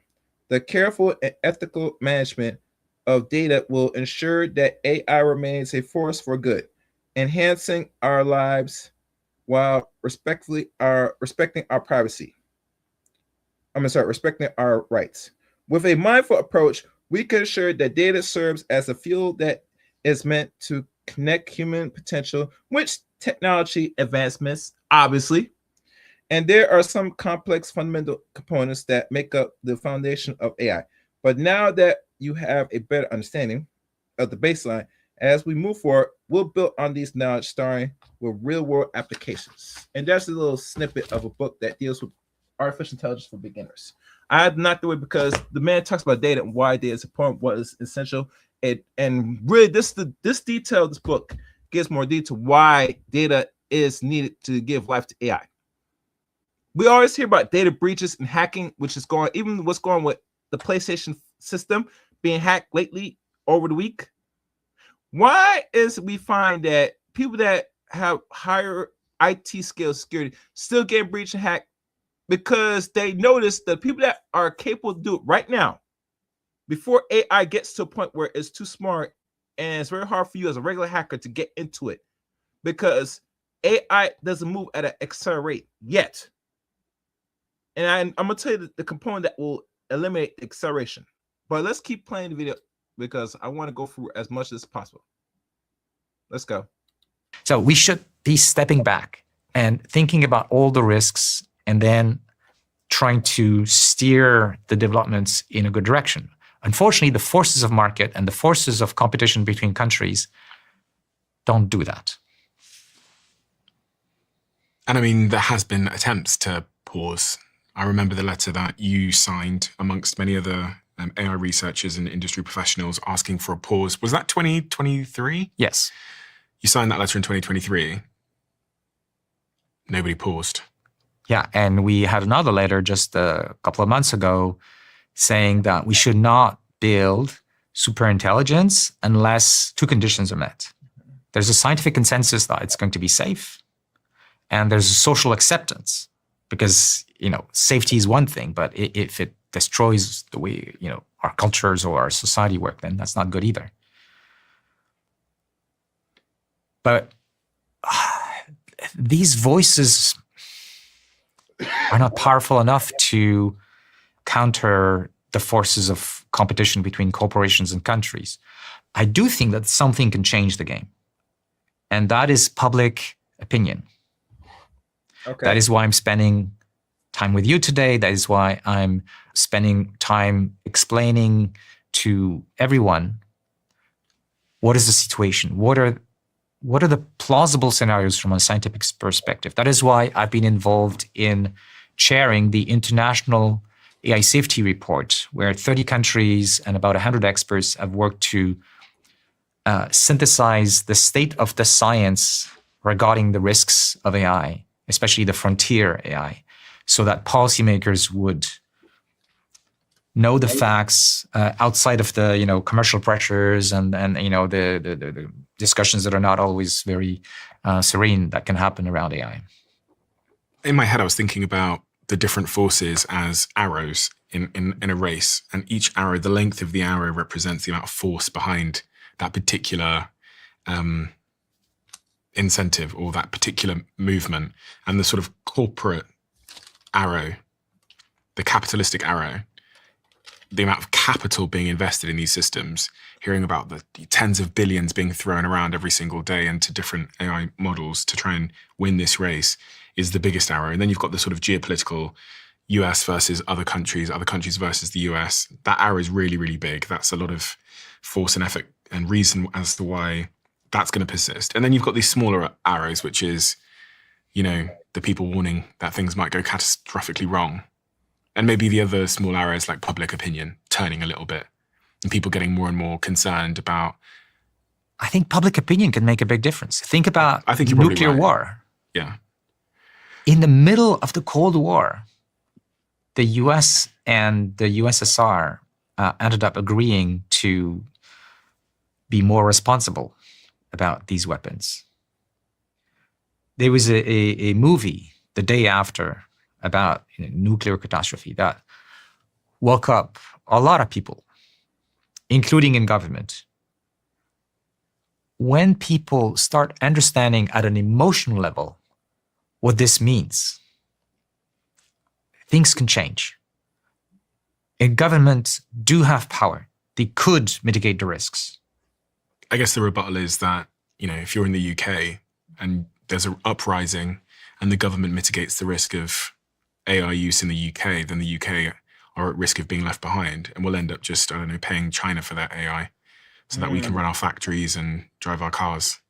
The careful and ethical management of data will ensure that AI remains a force for good, enhancing our lives while respecting our privacy. Respecting our rights. With a mindful approach, we can ensure that data serves as a fuel that is meant to connect human potential with technology advancements, obviously. And there are some complex fundamental components that make up the foundation of AI. But now that you have a better understanding of the baseline, as we move forward, we'll build on these knowledge starting with real-world applications. And that's a little snippet of a book that deals with artificial intelligence for beginners. I had not do it because the man talks about data and why data is important, what is essential, and really this detail of this book gives more detail why data is needed to give life to AI. We always hear about data breaches and hacking, which is going, even what's going with the PlayStation system being hacked lately over the week. Why is we find that people that have higher IT skills, security, still get breached and hacked? Because they notice that people that are capable to do it right now, before AI gets to a point where it's too smart and it's very hard for you as a regular hacker to get into it, because AI doesn't move at an accelerate yet. And I'm going to tell you the component that will eliminate the acceleration. But let's keep playing the video because I want to go through as much as possible. Let's go. So we should be stepping back and thinking about all the risks and then trying to steer the developments in a good direction. Unfortunately, the forces of market and the forces of competition between countries don't do that. And I mean, there has been attempts to pause. I remember the letter that you signed amongst many other AI researchers and industry professionals asking for a pause. Was that 2023? Yes. You signed that letter in 2023. Nobody paused. Yeah, and we had another letter just a couple of months ago saying that we should not build superintelligence unless two conditions are met. There's a scientific consensus that it's going to be safe, and there's a social acceptance because, safety is one thing, but if it destroys the way, our cultures or our society work, then that's not good either. But these voices are not powerful enough to counter the forces of competition between corporations and countries. I do think that something can change the game, and that is public opinion. Okay. That is why I'm spending time with you today. That is why I'm spending time explaining to everyone what is the situation, what are the plausible scenarios from a scientific perspective. That is why I've been involved in chairing the International AI Safety Report, where 30 countries and about 100 experts have worked to synthesize the state of the science regarding the risks of AI, especially the frontier AI, so that policymakers would know the facts outside of the commercial pressures and the discussions that are not always very serene that can happen around AI. In my head, I was thinking about the different forces as arrows in a race, and each arrow, the length of the arrow represents the amount of force behind that particular incentive or that particular movement. And the sort of corporate arrow, the capitalistic arrow, the amount of capital being invested in these systems, hearing about the tens of billions being thrown around every single day into different AI models to try and win this race is the biggest arrow. And then you've got the sort of geopolitical US versus other countries versus the US. That arrow is really, really big. That's a lot of force and effort and reason as to why that's going to persist. And then you've got these smaller arrows, which is, the people warning that things might go catastrophically wrong. And maybe the other small arrows like public opinion turning a little bit and people getting more and more concerned about. I think public opinion can make a big difference. Think about nuclear war. Yeah. In the middle of the Cold War, the US and the USSR ended up agreeing to be more responsible about these weapons. There was a movie the day after about nuclear catastrophe that woke up a lot of people, including in government. When people start understanding at an emotional level what this means, things can change. And governments do have power. They could mitigate the risks. I guess the rebuttal is that, if you're in the UK and there's an uprising and the government mitigates the risk of AI use in the UK, then the UK are at risk of being left behind, and we'll end up just, paying China for that AI so that we can run our factories and drive our cars.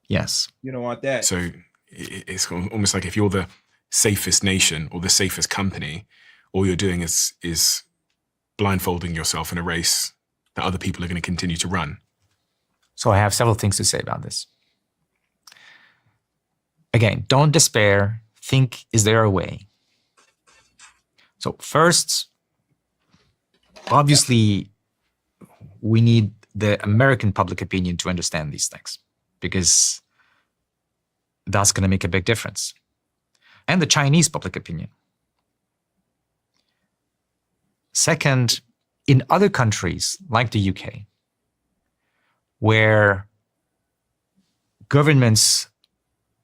Yes. You don't want that. So it's almost like if you're the safest nation or the safest company, all you're doing is blindfolding yourself in a race that other people are going to continue to run. So I have several things to say about this. Again, don't despair. Think, is there a way? So first, obviously, we need the American public opinion to understand these things, because that's going to make a big difference. And the Chinese public opinion. Second, in other countries like the UK, where governments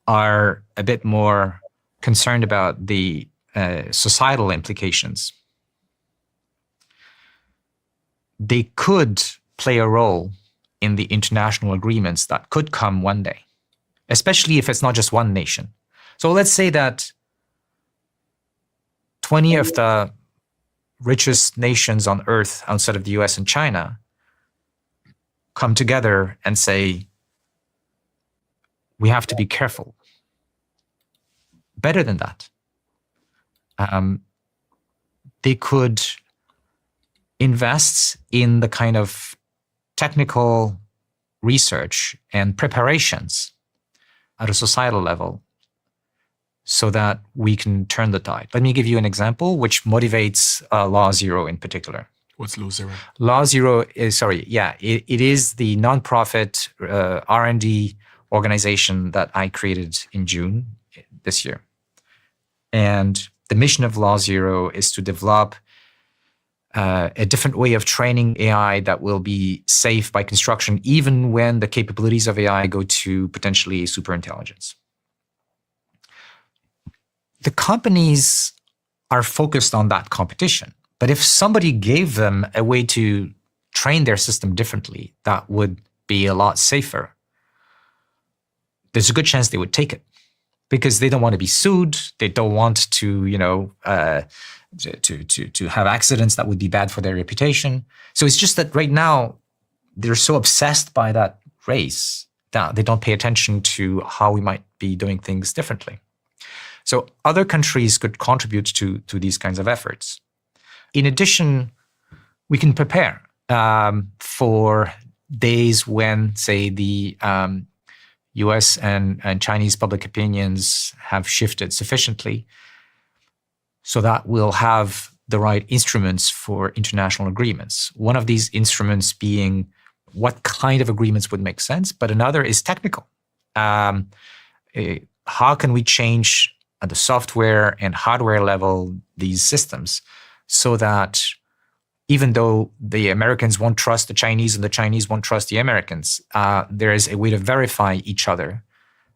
are a bit more concerned about the societal implications, they could play a role in the international agreements that could come one day, especially if it's not just one nation. So let's say that 20 of the richest nations on earth outside of the US and China come together and say, we have to be careful. Better than that, they could invest in the kind of technical research and preparations at a societal level so that we can turn the tide. Let me give you an example which motivates Law Zero in particular. What's Law Zero? Law Zero is, it is the nonprofit R&D organization that I created in June this year. And the mission of Law Zero is to develop a different way of training AI that will be safe by construction, even when the capabilities of AI go to potentially superintelligence. The companies are focused on that competition. But if somebody gave them a way to train their system differently, that would be a lot safer. There's a good chance they would take it because they don't want to be sued. They don't want to, to have accidents that would be bad for their reputation. So it's just that right now they're so obsessed by that race that they don't pay attention to how we might be doing things differently. So other countries could contribute to these kinds of efforts. In addition, we can prepare for days when, say, the US and Chinese public opinions have shifted sufficiently so that we'll have the right instruments for international agreements. One of these instruments being what kind of agreements would make sense, but another is technical. How can we change at the software and hardware level these systems so that even though the Americans won't trust the Chinese and the Chinese won't trust the Americans, there is a way to verify each other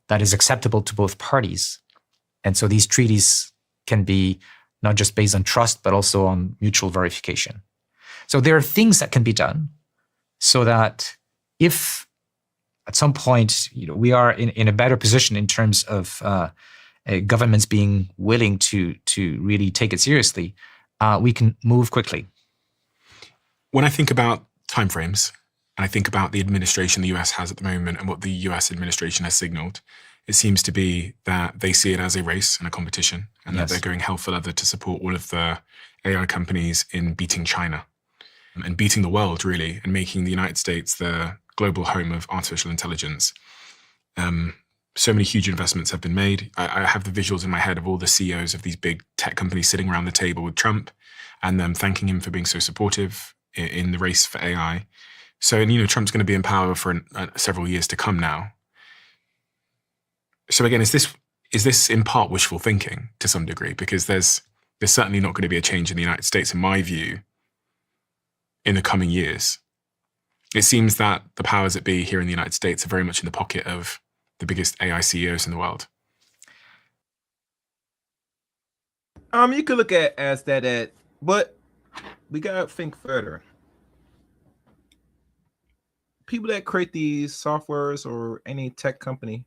that is acceptable to both parties. And so these treaties can be not just based on trust, but also on mutual verification. So there are things that can be done so that if at some point we are in a better position in terms of governments being willing to really take it seriously, we can move quickly. When I think about timeframes, and I think about the administration the US has at the moment and what the US administration has signaled, it seems to be that they see it as a race and a competition, and that they're going hell for leather to support all of the AI companies in beating China and beating the world, really, and making the United States the global home of artificial intelligence. So many huge investments have been made. I have the visuals in my head of all the CEOs of these big tech companies sitting around the table with Trump and them thanking him for being so supportive in the race for AI. So, and Trump's going to be in power for several years to come now. So again, is this in part wishful thinking to some degree? Because there's certainly not going to be a change in the United States, in my view, in the coming years. It seems that the powers that be here in the United States are very much in the pocket of the biggest AI CEOs in the world. You could look at it as that, but we gotta think further. People that create these softwares or any tech company,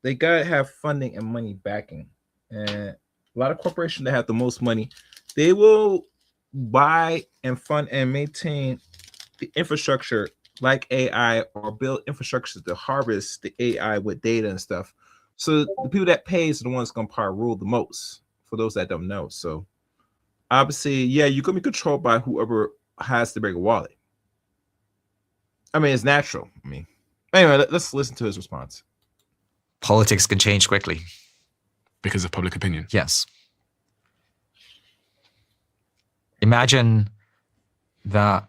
they gotta have funding and money backing. And a lot of corporations that have the most money, they will buy and fund and maintain the infrastructure like AI or build infrastructure to harvest the AI with data and stuff. So the people that pays are the ones gonna probably rule the most, for those that don't know. So obviously, yeah, you're gonna be controlled by whoever has the bigger wallet. I mean, it's natural. I mean, anyway, let's listen to his response. Politics can change quickly. Because of public opinion. Yes. Imagine that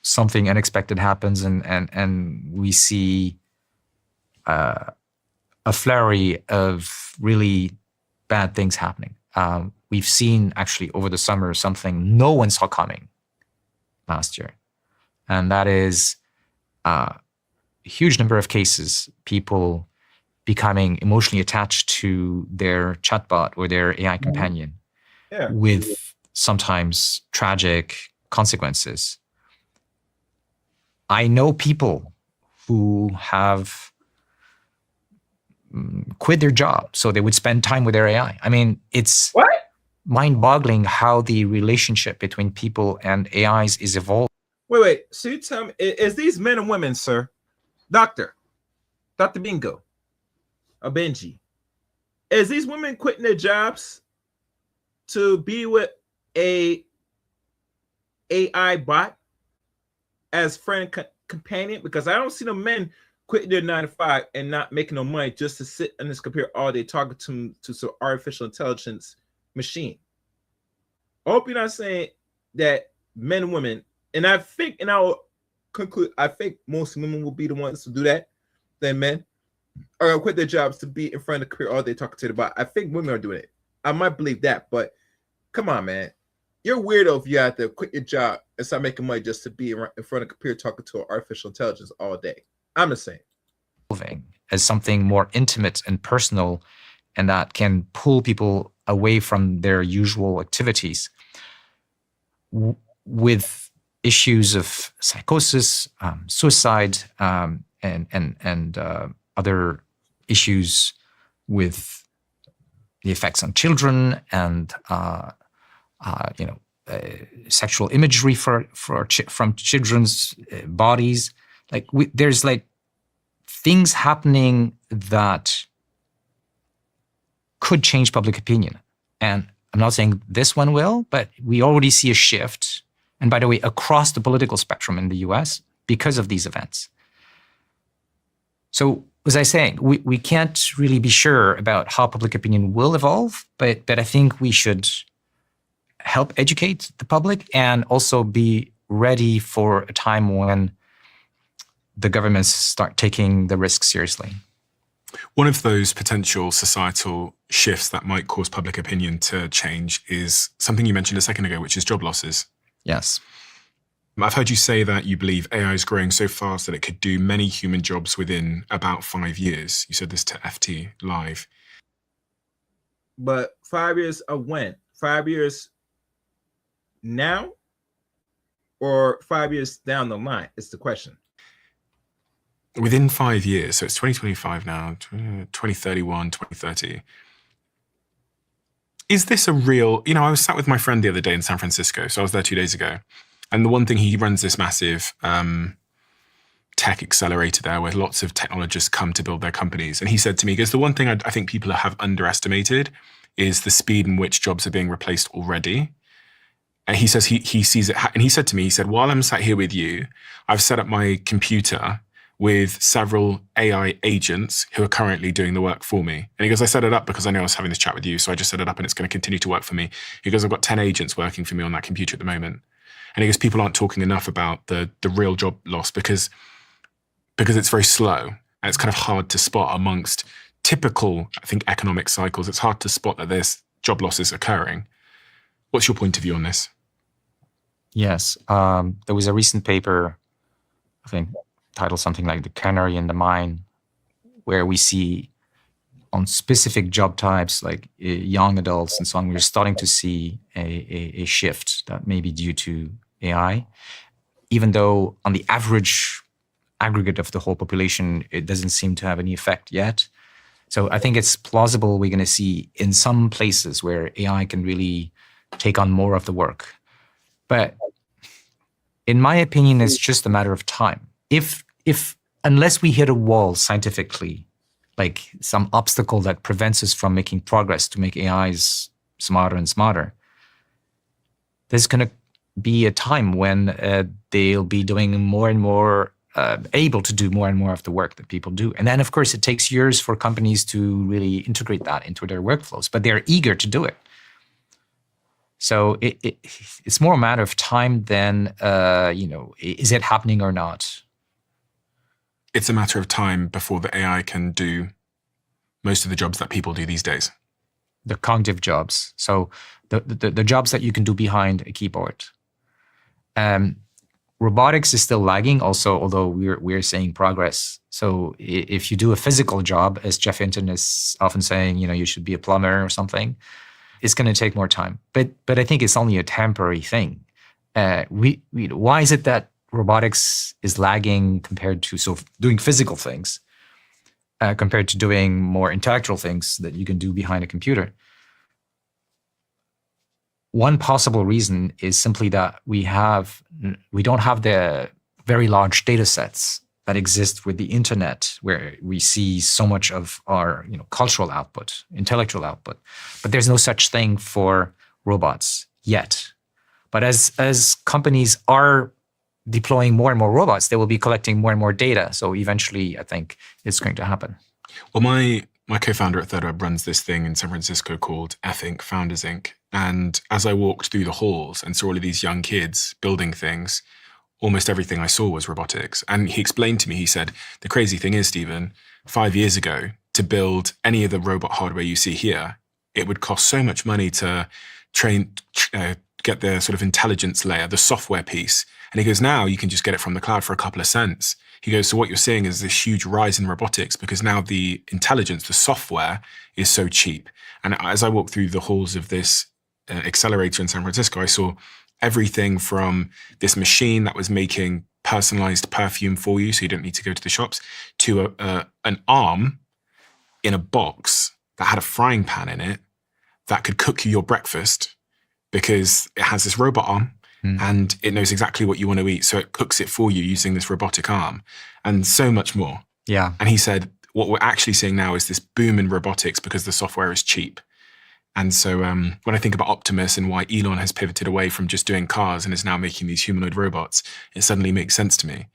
something unexpected happens and we see a flurry of really bad things happening. We've seen actually over the summer something no one saw coming last year. And that is a huge number of cases, people becoming emotionally attached to their chatbot or their AI companion with sometimes tragic consequences. I know people who have quit their job so they would spend time with their AI. I mean, it's mind-boggling how the relationship between people and AIs is evolving. Wait. So you tell me, is these men and women, sir, Dr. Bengio, Bengio, is these women quitting their jobs to be with a AI bot as friend companion? Because I don't see no men quitting their 9 to 5 and not making no money just to sit on this computer all day talking to some artificial intelligence machine. I hope you're not saying that men and women, and I think, and I will conclude, I think most women will be the ones to do that than men, are gonna quit their jobs to be in front of the computer all day talking to the bot. I think women are doing it. I might believe that, but come on, man. you're a weirdo if you have to quit your job and start making money just to be in front of a computer talking to an artificial intelligence all day. I'm just saying. As something more intimate and personal, and that can pull people away from their usual activities. With issues of psychosis, suicide, and other issues with the effects on children and sexual imagery from children's bodies. There's things happening that could change public opinion. And I'm not saying this one will, but we already see a shift. And by the way, across the political spectrum in the US because of these events. So as I was saying, we can't really be sure about how public opinion will evolve, but I think we should help educate the public and also be ready for a time when the governments start taking the risk seriously. One of those potential societal shifts that might cause public opinion to change is something you mentioned a second ago, which is job losses. Yes. I've heard you say that you believe AI is growing so fast that it could do many human jobs within about 5 years. You said this to FT Live. But 5 years of when? 5 years now or 5 years down the line is the question. Within 5 years, so it's 2025 now, 2031, 2030. Is this a real, I was sat with my friend the other day in San Francisco, so I was there 2 days ago. And the one thing, he runs this massive tech accelerator there where lots of technologists come to build their companies. And he said to me, because the one thing I think people have underestimated is the speed in which jobs are being replaced already. And he says he sees it. And he said to me, he said, while I'm sat here with you, I've set up my computer with several AI agents who are currently doing the work for me. And he goes, I set it up because I know I was having this chat with you, so I just set it up and it's going to continue to work for me. He goes, I've got 10 agents working for me on that computer at the moment. And he goes, people aren't talking enough about the real job loss because it's very slow and it's kind of hard to spot amongst typical, I think, economic cycles. It's hard to spot that there's job losses occurring. What's your point of view on this? Yes. There was a recent paper, I think, titled something like The Canary in the Mine, where we see on specific job types like young adults and so on, we're starting to see a shift that may be due to AI, even though on the average aggregate of the whole population, it doesn't seem to have any effect yet. So I think it's plausible we're going to see in some places where AI can really take on more of the work. But in my opinion, it's just a matter of time. Unless we hit a wall scientifically, like some obstacle that prevents us from making progress to make AIs smarter and smarter, there's going to be a time when they'll be doing more and more, able to do more and more of the work that people do. And then, of course, it takes years for companies to really integrate that into their workflows, but they're eager to do it. So it's more a matter of time than, is it happening or not? It's a matter of time before the AI can do most of the jobs that people do these days. The cognitive jobs. So the jobs that you can do behind a keyboard. Robotics is still lagging also, although we're seeing progress. So if you do a physical job, as Jeff Hinton is often saying, you should be a plumber or something, it's going to take more time. But I think it's only a temporary thing. Why is it that robotics is lagging compared to doing physical things compared to doing more intellectual things that you can do behind a computer? One possible reason is simply that we don't have the very large data sets that exist with the internet, where we see so much of our cultural output, intellectual output. But there's no such thing for robots yet. But as companies are deploying more and more robots, they will be collecting more and more data. So eventually, I think it's going to happen. Well, my co-founder at ThirdWeb runs this thing in San Francisco called F-Inc, Founders Inc. And as I walked through the halls and saw all of these young kids building things, almost everything I saw was robotics. And he explained to me, he said, the crazy thing is, Stephen, 5 years ago, to build any of the robot hardware you see here, it would cost so much money to train get the sort of intelligence layer, the software piece. And he goes, now you can just get it from the cloud for a couple of cents. He goes, so what you're seeing is this huge rise in robotics because now the intelligence, the software is so cheap. And as I walked through the halls of this accelerator in San Francisco, I saw everything from this machine that was making personalized perfume for you, so you don't need to go to the shops, to an arm in a box that had a frying pan in it that could cook you your breakfast because it has this robot arm and it knows exactly what you want to eat. So it cooks it for you using this robotic arm and so much more. Yeah. And he said, what we're actually seeing now is this boom in robotics because the software is cheap. And so when I think about Optimus and why Elon has pivoted away from just doing cars and is now making these humanoid robots, it suddenly makes sense to me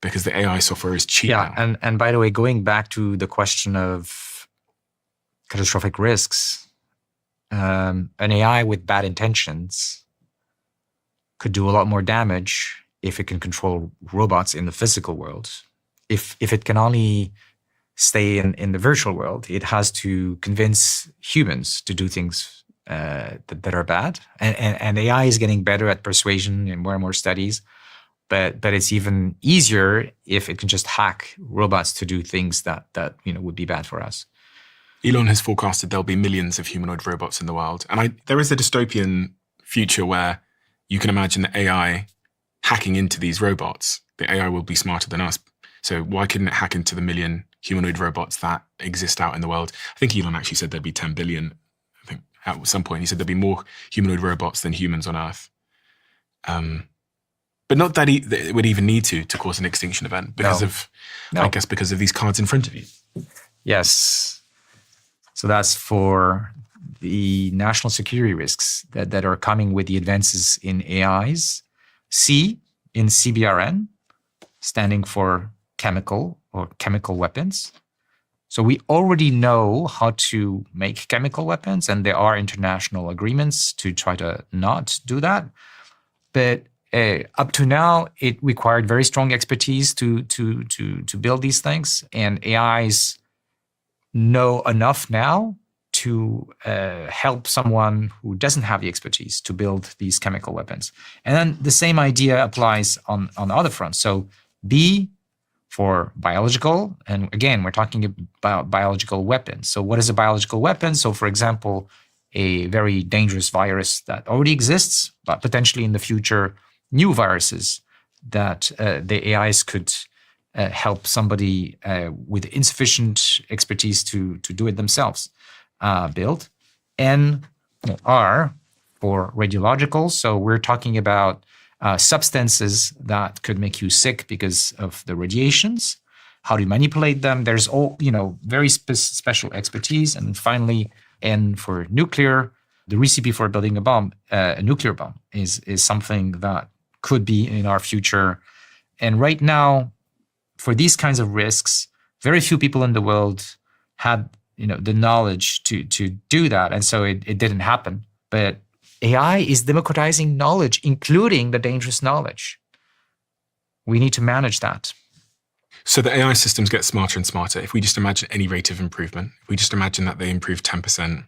because the AI software is cheap now. And by the way, going back to the question of catastrophic risks, an AI with bad intentions could do a lot more damage if it can control robots in the physical world. If it can only stay in the virtual world, it has to convince humans to do things that are bad. And AI is getting better at persuasion in more and more studies. But it's even easier if it can just hack robots to do things that would be bad for us. Elon has forecasted there'll be millions of humanoid robots in the world. And there is a dystopian future where you can imagine the AI hacking into these robots. The AI will be smarter than us. So why couldn't it hack into the million humanoid robots that exist out in the world? I think Elon actually said there'd be 10 billion. I think at some point he said there'd be more humanoid robots than humans on Earth. But not that it would even need to cause an extinction event because I guess because of these cards in front of you. Yes. So that's for the national security risks that are coming with the advances in AIs. C in CBRN, standing for chemical or chemical weapons. So we already know how to make chemical weapons, and there are international agreements to try to not do that. But up to now, it required very strong expertise to build these things, and AIs know enough now to help someone who doesn't have the expertise to build these chemical weapons. And then the same idea applies on other fronts. So B for biological, and again, we're talking about biological weapons. So what is a biological weapon? So for example, a very dangerous virus that already exists, but potentially in the future, new viruses that the AIs could help somebody with insufficient expertise to do it themselves build. N, R for radiological. So we're talking about substances that could make you sick because of the radiations. How do you manipulate them? There's all very special expertise. And finally, N for nuclear. The recipe for building a bomb, a nuclear bomb, is something that could be in our future. And right now, for these kinds of risks, very few people in the world had the knowledge to do that, and so it didn't happen. But AI is democratizing knowledge, including the dangerous knowledge. We need to manage that. So the AI systems get smarter and smarter. If we just imagine any rate of improvement, if we just imagine that they improve 10%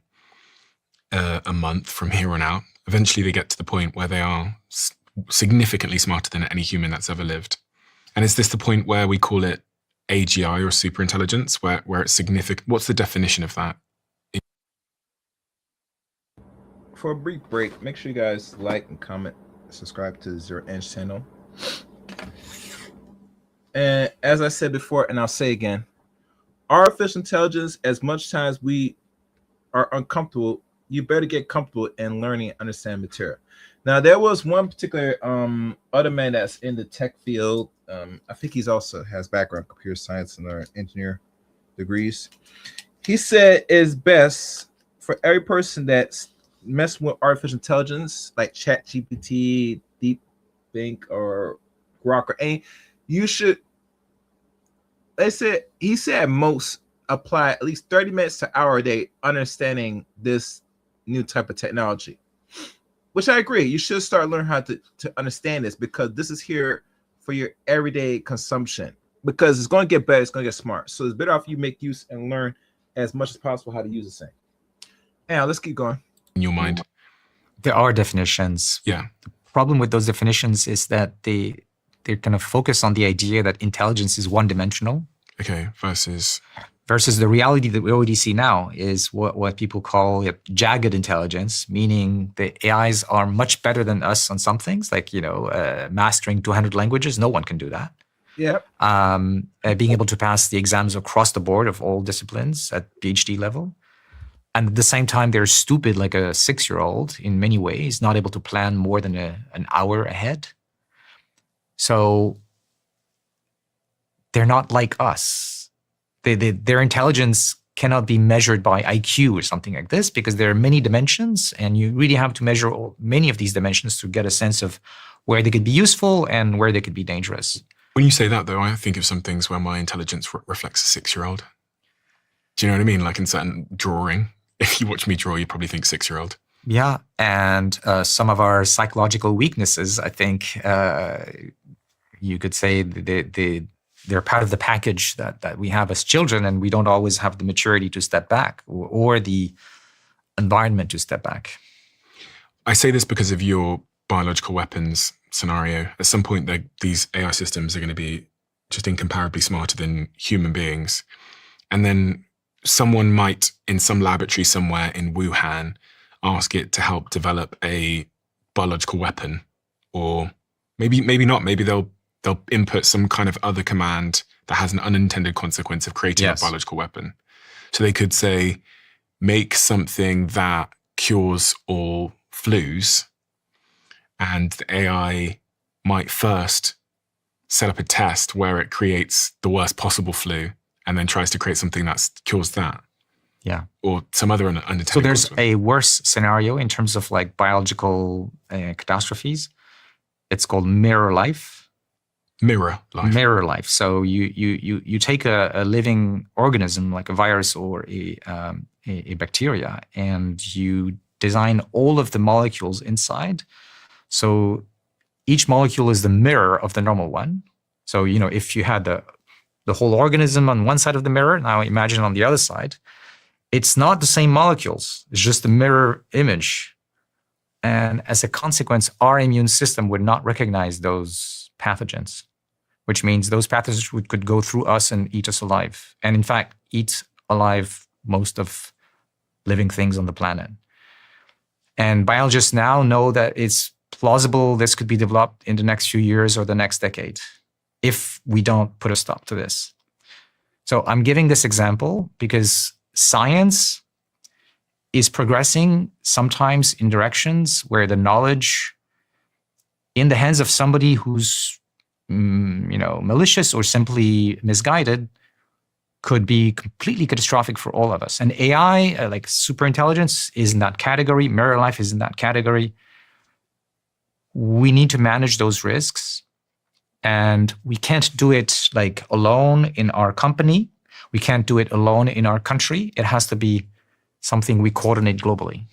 a month from here on out, eventually they get to the point where they are significantly smarter than any human that's ever lived. And is this the point where we call it AGI or superintelligence, where it's significant? What's the definition of that? For a brief break, make sure you guys like and comment, subscribe to the Zero Inch channel. And as I said before, and I'll say again, artificial intelligence, as much time as we are uncomfortable, you better get comfortable in learning and understand material. Now, there was one particular other man that's in the tech field. I think he's also has background in computer science and engineer degrees. He said it's best for every person that's messing with artificial intelligence, like ChatGPT, DeepThink, or Grok, or any, you should. He said most apply at least 30 minutes to an hour a day understanding this new type of technology. Which I agree. You should start learning how to understand this, because this is here for your everyday consumption. Because it's going to get better, it's going to get smart. So it's better off you make use and learn as much as possible how to use this thing. Now let's keep going. In your mind. There are definitions. Yeah. The problem with those definitions is that they're kind of focused on the idea that intelligence is one-dimensional. Okay, versus the reality that we already see now is what people call jagged intelligence, meaning the AIs are much better than us on some things, like mastering 200 languages. No one can do that. Yeah. Being able to pass the exams across the board of all disciplines at PhD level. And at the same time, they're stupid like a 6-year-old in many ways, not able to plan more than an hour ahead. So they're not like us. Their intelligence cannot be measured by IQ or something like this, because there are many dimensions, and you really have to measure many of these dimensions to get a sense of where they could be useful and where they could be dangerous. When you say that, though, I think of some things where my intelligence reflects a 6-year-old. Do you know what I mean? Like in certain drawing, if you watch me draw, you probably think 6-year-old. Yeah, and some of our psychological weaknesses, I think you could say they're part of the package that we have as children, and we don't always have the maturity to step back or the environment to step back. I say this because of your biological weapons scenario. At some point, these AI systems are going to be just incomparably smarter than human beings. And then someone might, in some laboratory somewhere in Wuhan, ask it to help develop a biological weapon. Or maybe not. Maybe they'll input some kind of other command that has an unintended consequence of creating a biological weapon. So they could say, make something that cures all flus, and the AI might first set up a test where it creates the worst possible flu and then tries to create something that cures that. Yeah. Or some other unintended So there's a worse scenario in terms of like biological catastrophes. It's called mirror life. Mirror life. So you take a living organism like a virus or a bacteria, and you design all of the molecules inside. So each molecule is the mirror of the normal one. So if you had the whole organism on one side of the mirror, now imagine on the other side. It's not the same molecules. It's just a mirror image. And as a consequence, our immune system would not recognize those pathogens, which means those pathogens could go through us and eat us alive. And in fact, eat alive most of living things on the planet. And biologists now know that it's plausible this could be developed in the next few years or the next decade if we don't put a stop to this. So I'm giving this example because science is progressing sometimes in directions where the knowledge in the hands of somebody who's malicious or simply misguided could be completely catastrophic for all of us. And AI, like superintelligence, is in that category. Mirror life is in that category. We need to manage those risks, and we can't do it like alone in our company. We can't do it alone in our country. It has to be something we coordinate globally.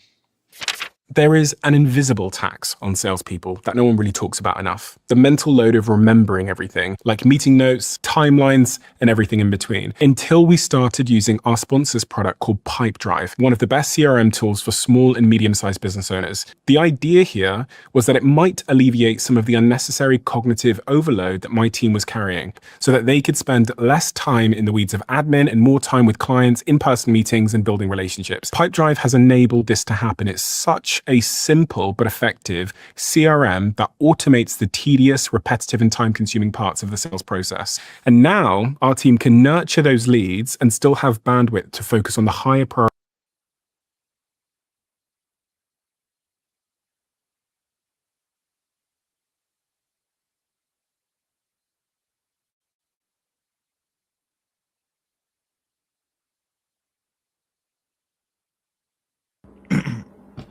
There is an invisible tax on salespeople that no one really talks about enough. The mental load of remembering everything, like meeting notes, timelines, and everything in between. Until we started using our sponsor's product called Pipedrive, one of the best CRM tools for small and medium-sized business owners. The idea here was that it might alleviate some of the unnecessary cognitive overload that my team was carrying, so that they could spend less time in the weeds of admin and more time with clients, in-person meetings, and building relationships. Pipedrive has enabled this to happen. It's such a simple but effective CRM that automates the tedious, repetitive, and time-consuming parts of the sales process. And now our team can nurture those leads and still have bandwidth to focus on the higher priority.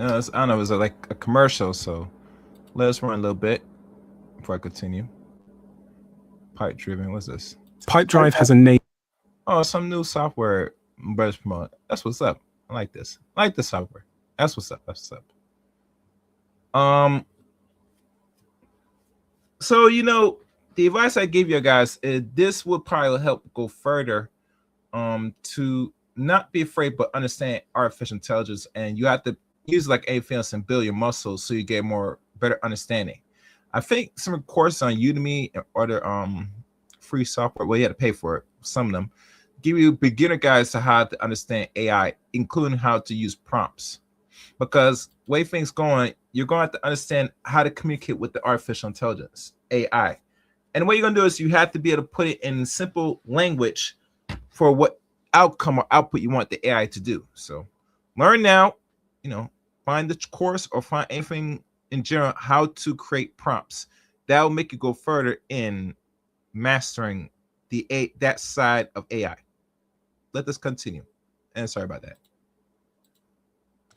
I don't know, it was like a commercial, so let us run a little bit before I continue. Pipe driven, what's this? Pipedrive has a name. Oh, some new software brothers promote. That's what's up. I like this. I like the software. That's what's up. That's what's up. So the advice I give you guys is this would probably help go further to not be afraid but understand artificial intelligence. And you have to use like anything else and build your muscles so you get better understanding. I think some courses on Udemy or other free software, well, you had to pay for it, some of them, give you beginner guides to how to understand AI, including how to use prompts. Because the way things going, you're going to have to understand how to communicate with the artificial intelligence, AI. And what you're going to do is you have to be able to put it in simple language for what outcome or output you want the AI to do. So learn now, find the course or find anything in general, how to create prompts. That will make you go further in mastering that side of AI. Let us continue. And sorry about that.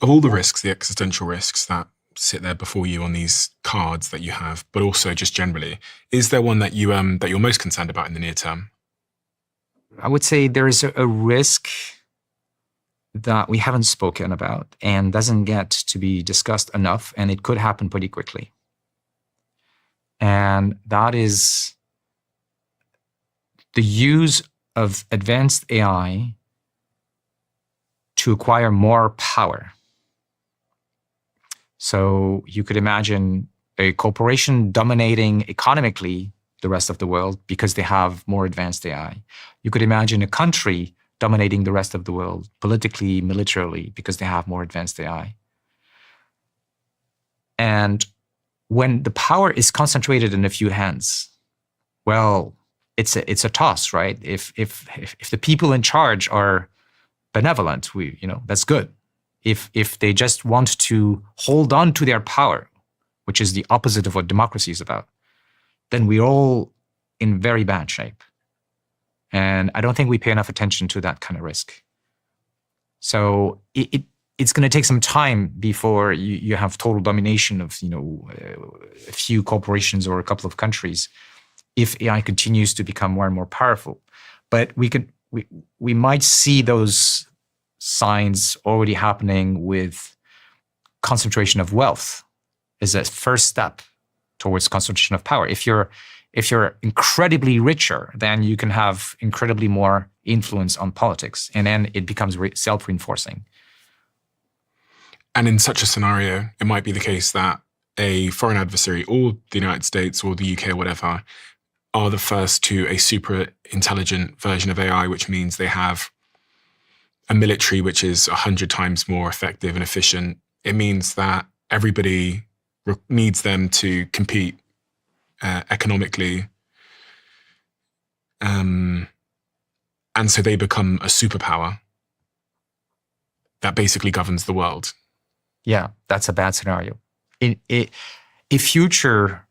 Of all the risks, the existential risks that sit there before you on these cards that you have, but also just generally, is there one that you're most concerned about in the near term? I would say there is a risk that we haven't spoken about and doesn't get to be discussed enough, and it could happen pretty quickly. And that is the use of advanced AI to acquire more power. So you could imagine a corporation dominating economically the rest of the world because they have more advanced AI. You could imagine a country dominating the rest of the world politically, militarily, because they have more advanced AI. And when the power is concentrated in a few hands, well, it's a toss, right? If the people in charge are benevolent, that's good. If they just want to hold on to their power, which is the opposite of what democracy is about, then we're all in very bad shape. And I don't think we pay enough attention to that kind of risk. So it's going to take some time before you have total domination of a few corporations or a couple of countries if AI continues to become more and more powerful. But we might see those signs already happening with concentration of wealth as a first step towards concentration of power. If you're incredibly richer, then you can have incredibly more influence on politics, and then it becomes self-reinforcing. And in such a scenario, it might be the case that a foreign adversary, or the United States or the UK or whatever, are the first to a super intelligent version of AI, which means they have a military which is 100 times more effective and efficient. It means that everybody needs them to compete economically. And so they become a superpower that basically governs the world. Yeah, that's a bad scenario. A future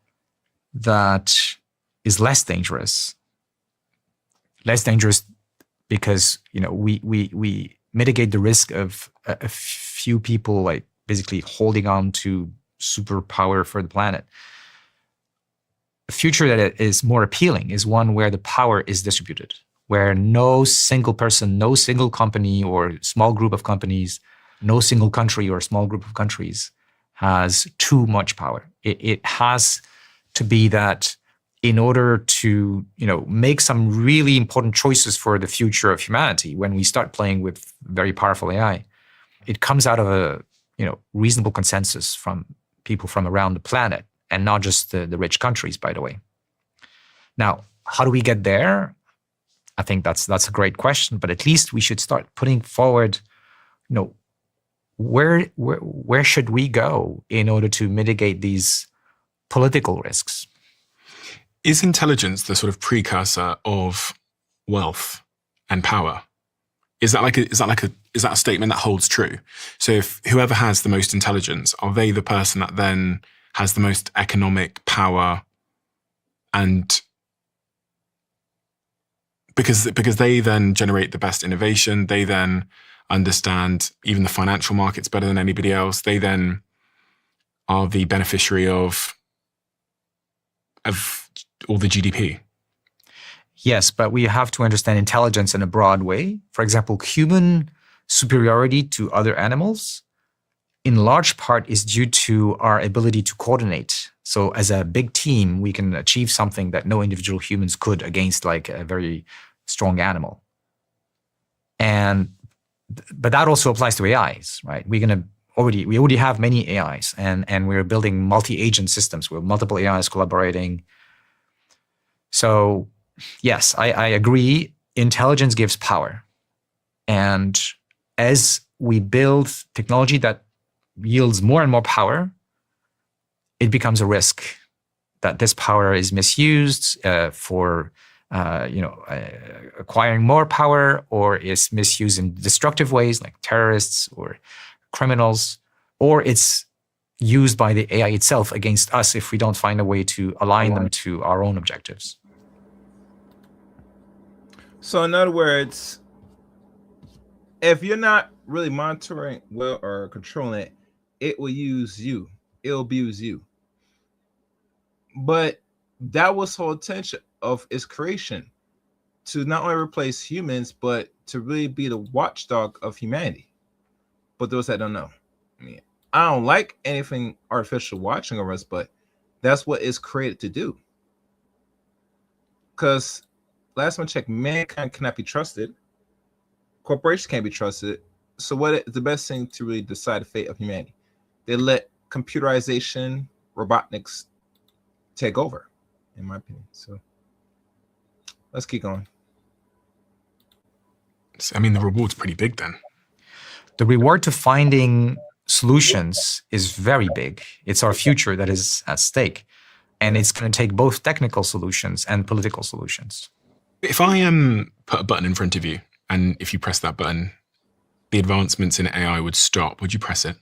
that is less dangerous because we mitigate the risk of a few people like basically holding on to superpower for the planet. A future that is more appealing is one where the power is distributed, where no single person, no single company or small group of companies, no single country or small group of countries has too much power. It has to be that in order to make some really important choices for the future of humanity, when we start playing with very powerful AI, it comes out of a reasonable consensus from people from around the planet, and not just the rich countries, by the way. Now, how do we get there? I think that's a great question, but at least we should start putting forward, where should we go in order to mitigate these political risks? Is intelligence the sort of precursor of wealth and power? Is that a statement that holds true? So if whoever has the most intelligence, are they the person that then has the most economic power? And because they then generate the best innovation, they then understand even the financial markets better than anybody else. They then are the beneficiary of all the GDP. Yes, but we have to understand intelligence in a broad way. For example, human superiority to other animals, in large part, is due to our ability to coordinate. So as a big team, we can achieve something that no individual humans could against like a very strong animal. But that also applies to AIs, right? We're going to we already have many AIs, and we're building multi-agent systems with multiple AIs collaborating. So yes, I agree. Intelligence gives power. And as we build technology that yields more and more power, it becomes a risk that this power is misused for acquiring more power, or is misused in destructive ways like terrorists or criminals, or it's used by the AI itself against us if we don't find a way to align them to our own objectives. So in other words, if you're not really monitoring well or controlling it, it will use you. It'll abuse you. But that was the whole intention of its creation, to not only replace humans, but to really be the watchdog of humanity. But those that don't know, I mean, I don't like anything artificial watching over us, but that's what it's created to do. Because last time I checked, mankind cannot be trusted. Corporations can't be trusted. So what is the best thing to really decide the fate of humanity? They let computerization, robotics take over, in my opinion. So let's keep going. I mean, the reward's pretty big then. The reward to finding solutions is very big. It's our future that is at stake. And it's going to take both technical solutions and political solutions. If I put a button in front of you, and if you press that button, the advancements in AI would stop, would you press it?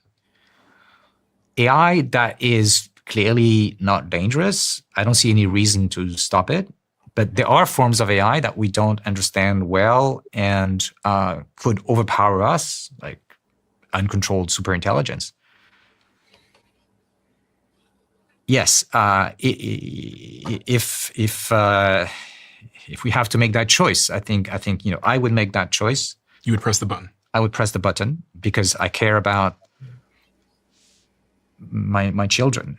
AI that is clearly not dangerous, I don't see any reason to stop it. But there are forms of AI that we don't understand well and could overpower us, like uncontrolled superintelligence. Yes, if we have to make that choice, I think I would make that choice. You would press the button. I would press the button because I care about my children,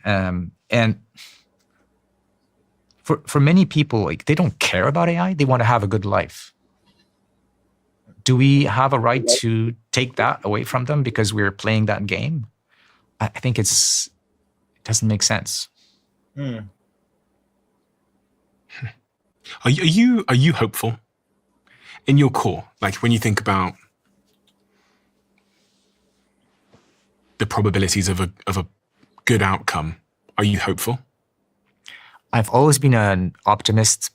and for many people, like, they don't care about AI. They want to have a good life. Do we have a right to take that away from them because we're playing that game? I think it doesn't make sense. Are you hopeful in your core? Like, when you think about the probabilities of a good outcome, are you hopeful? I've always been an optimist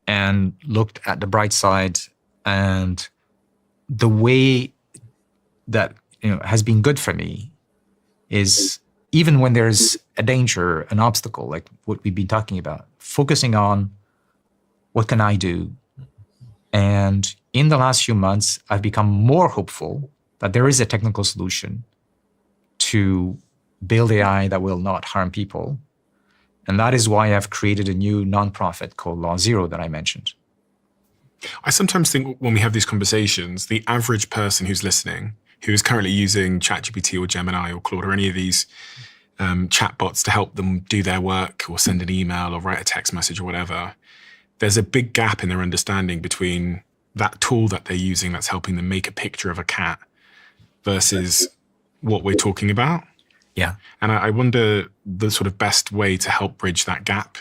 and looked at the bright side, and the way that has been good for me is, even when there's a danger, an obstacle, like what we've been talking about, focusing on what can I do. And in the last few months, I've become more hopeful that there is a technical solution to build AI that will not harm people. And that is why I've created a new nonprofit called Law Zero that I mentioned. I sometimes think when we have these conversations, the average person who's listening, who is currently using ChatGPT or Gemini or Claude or any of these chatbots to help them do their work or send an email or write a text message or whatever, there's a big gap in their understanding between that tool that they're using that's helping them make a picture of a cat versus what we're talking about. Yeah. And I wonder the sort of best way to help bridge that gap,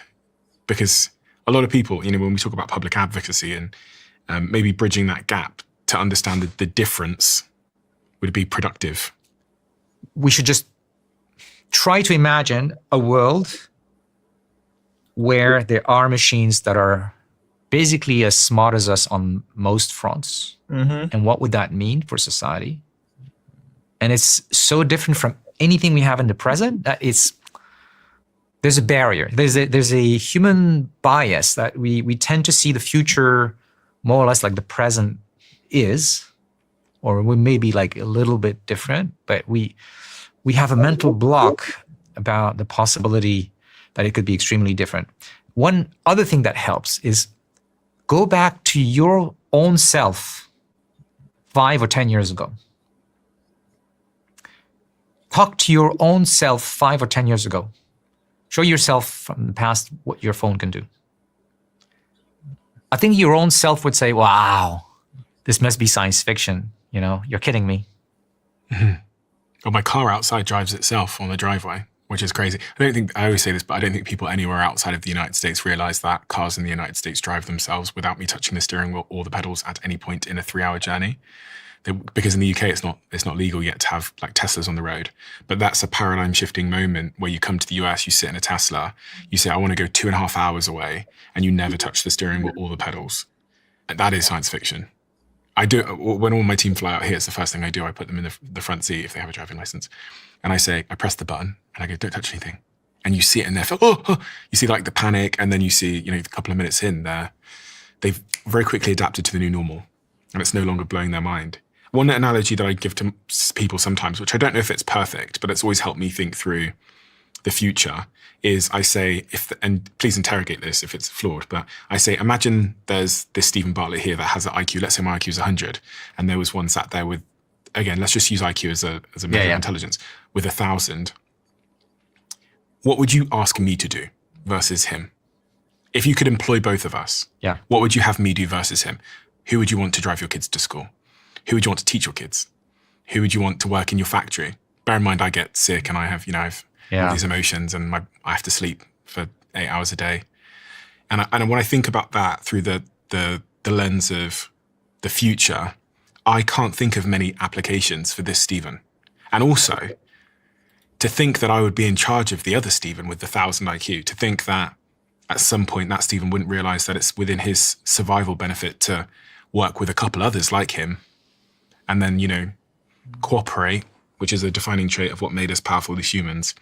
because a lot of people, when we talk about public advocacy and maybe bridging that gap to understand the difference would be productive. We should just try to imagine a world where there are machines that are basically as smart as us on most fronts. Mm-hmm. And what would that mean for society? And it's so different from anything we have in the present that there's a barrier. There's a human bias that we tend to see the future more or less like the present is, or we may be like a little bit different, but we have a mental block about the possibility that it could be extremely different. One other thing that helps is go back to your own self 5 or 10 years ago. Talk to your own self 5 or 10 years ago. Show yourself from the past what your phone can do. I think your own self would say, wow, this must be science fiction. You're kidding me. Mm-hmm. Oh, my car outside drives itself on the driveway, which is crazy. I always say this, but I don't think people anywhere outside of the United States realize that cars in the United States drive themselves without me touching the steering wheel or the pedals at any point in a 3-hour journey. Because in the UK, it's not legal yet to have like Teslas on the road. But that's a paradigm shifting moment where you come to the US, you sit in a Tesla, you say, I want to go 2.5 hours away, and you never touch the steering wheel or the pedals. And that is science fiction. I do, when all my team fly out here, it's the first thing I do. I put them in the front seat if they have a driving license. And I say, I press the button and I go, don't touch anything. And you see it in their face, oh, you see like the panic. And then you see, a couple of minutes in there, they've very quickly adapted to the new normal and it's no longer blowing their mind. One analogy that I give to people sometimes, which I don't know if it's perfect, but it's always helped me think through the future, is I say, and please interrogate this if it's flawed, but I say, imagine there's this Stephen Bartlett here that has an IQ, let's say my IQ is 100, and there was one sat there with, again, let's just use IQ as a measure of intelligence, with 1,000. What would you ask me to do versus him? If you could employ both of us, what would you have me do versus him? Who would you want to drive your kids to school? Who would you want to teach your kids? Who would you want to work in your factory? Bear in mind, I get sick and I have, all these emotions and I have to sleep for 8 hours a day. And when I think about that through the lens of the future, I can't think of many applications for this Stephen. And also, to think that I would be in charge of the other Stephen with the 1,000 IQ, to think that at some point that Stephen wouldn't realize that it's within his survival benefit to work with a couple others like him and then, cooperate, which is a defining trait of what made us powerful as humans.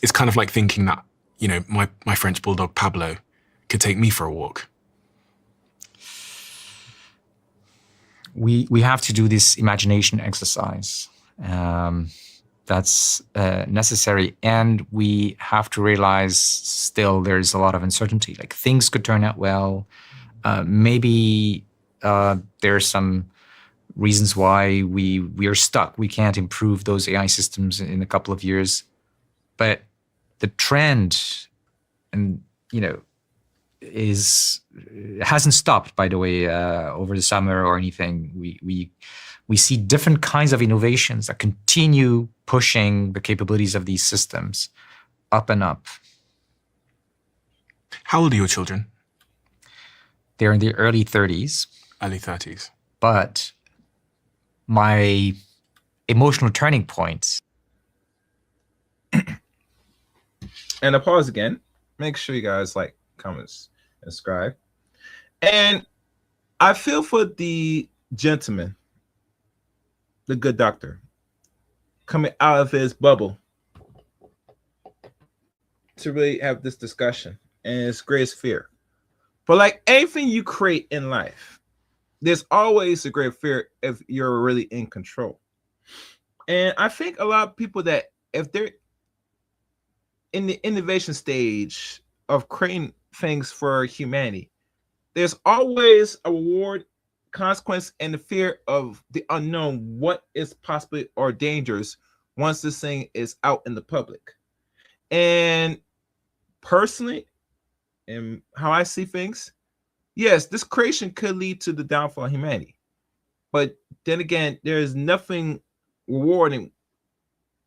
It's kind of like thinking that, my French bulldog Pablo could take me for a walk. We have to do this imagination exercise. That's necessary. And we have to realize still there's a lot of uncertainty. Like things could turn out well. Maybe there's some reasons why we are stuck. We can't improve those AI systems in a couple of years. But the trend, and hasn't stopped, by the way, over the summer or anything. We see different kinds of innovations that continue pushing the capabilities of these systems up and up. How old are your children? They're in the early 30s. Early 30s. But my emotional turning points. And I pause again. Make sure you guys like, comments, and subscribe. And I feel for the gentleman, the good doctor, coming out of his bubble to really have this discussion and his greatest fear. But like anything you create in life, there's always a great fear if you're really in control. And I think a lot of people that if they're in the innovation stage of creating things for humanity, there's always a reward, consequence, and the fear of the unknown, what is possibly or dangerous once this thing is out in the public. And personally, and how I see things, yes, this creation could lead to the downfall of humanity. But then again, there is nothing rewarding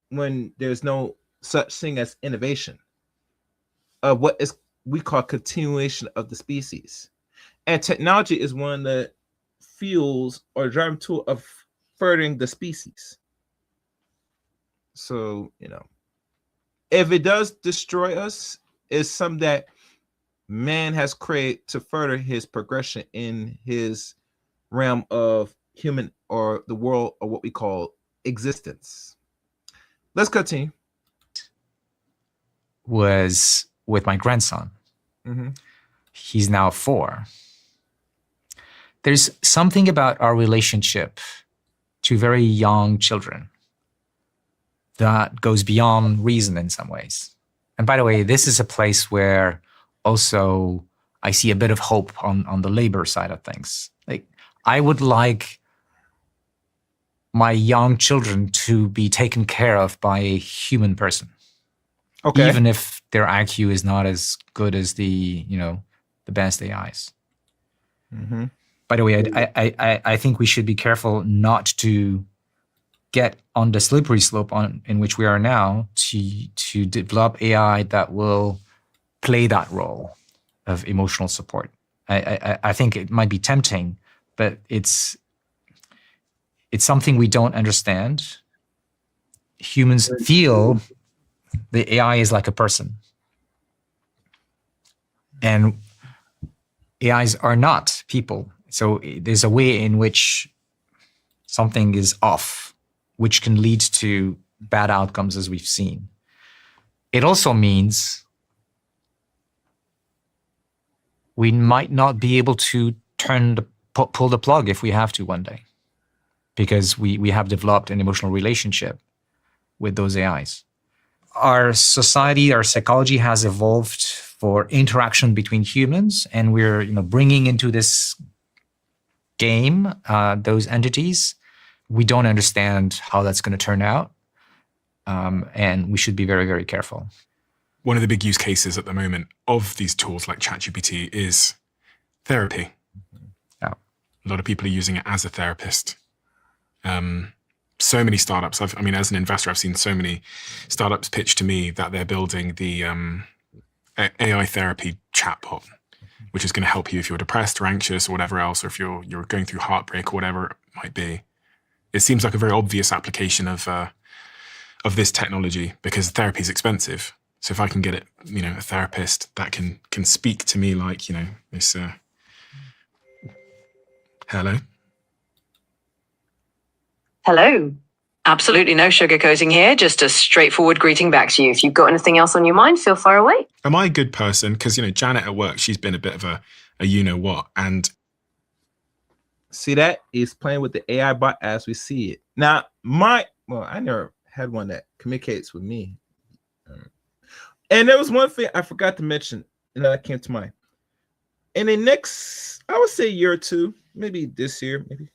when there's no such thing as innovation of what is we call continuation of the species. And technology is one of the fuels or driving tool of furthering the species. So, if it does destroy us, it's something that man has created to further his progression in his realm of human or the world or what we call existence. Let's continue. Was with my grandson. Mm-hmm. He's now 4. There's something about our relationship to very young children that goes beyond reason in some ways. And by the way, this is a place where also I see a bit of hope on the labor side of things. Like, I would like my young children to be taken care of by a human person. Okay. Even if their IQ is not as good as the best AIs. Mm-hmm. By the way, I think we should be careful not to get on the slippery slope in which we are now to develop AI that will play that role of emotional support. I think it might be tempting, but it's something we don't understand. Humans feel the AI is like a person, and AIs are not people. So there's a way in which something is off, which can lead to bad outcomes, as we've seen. It also means we might not be able to pull the plug if we have to one day, because we have developed an emotional relationship with those AIs. Our society, our psychology has evolved for interaction between humans, and we're bringing into this game those entities. We don't understand how that's going to turn out, and we should be very, very careful. One of the big use cases at the moment of these tools like ChatGPT is therapy. Yeah. A lot of people are using it as a therapist. So many startups, as an investor, I've seen so many startups pitch to me that they're building the AI therapy chatbot, which is going to help you if you're depressed or anxious or whatever else, or if you're going through heartbreak or whatever it might be. It seems like a very obvious application of this technology, because therapy is expensive. So if I can get it, a therapist that can speak to me like, this. Hello. Hello. Absolutely no sugarcoating here. Just a straightforward greeting back to you. If you've got anything else on your mind, feel far away. Am I a good person? Because, Janet at work, she's been a bit of a you-know-what. And See, that is playing with the AI bot as we see it. Now, I never had one that communicates with me. And there was one thing I forgot to mention, and that came to mind. In the next, I would say year or two, maybe this year, maybe,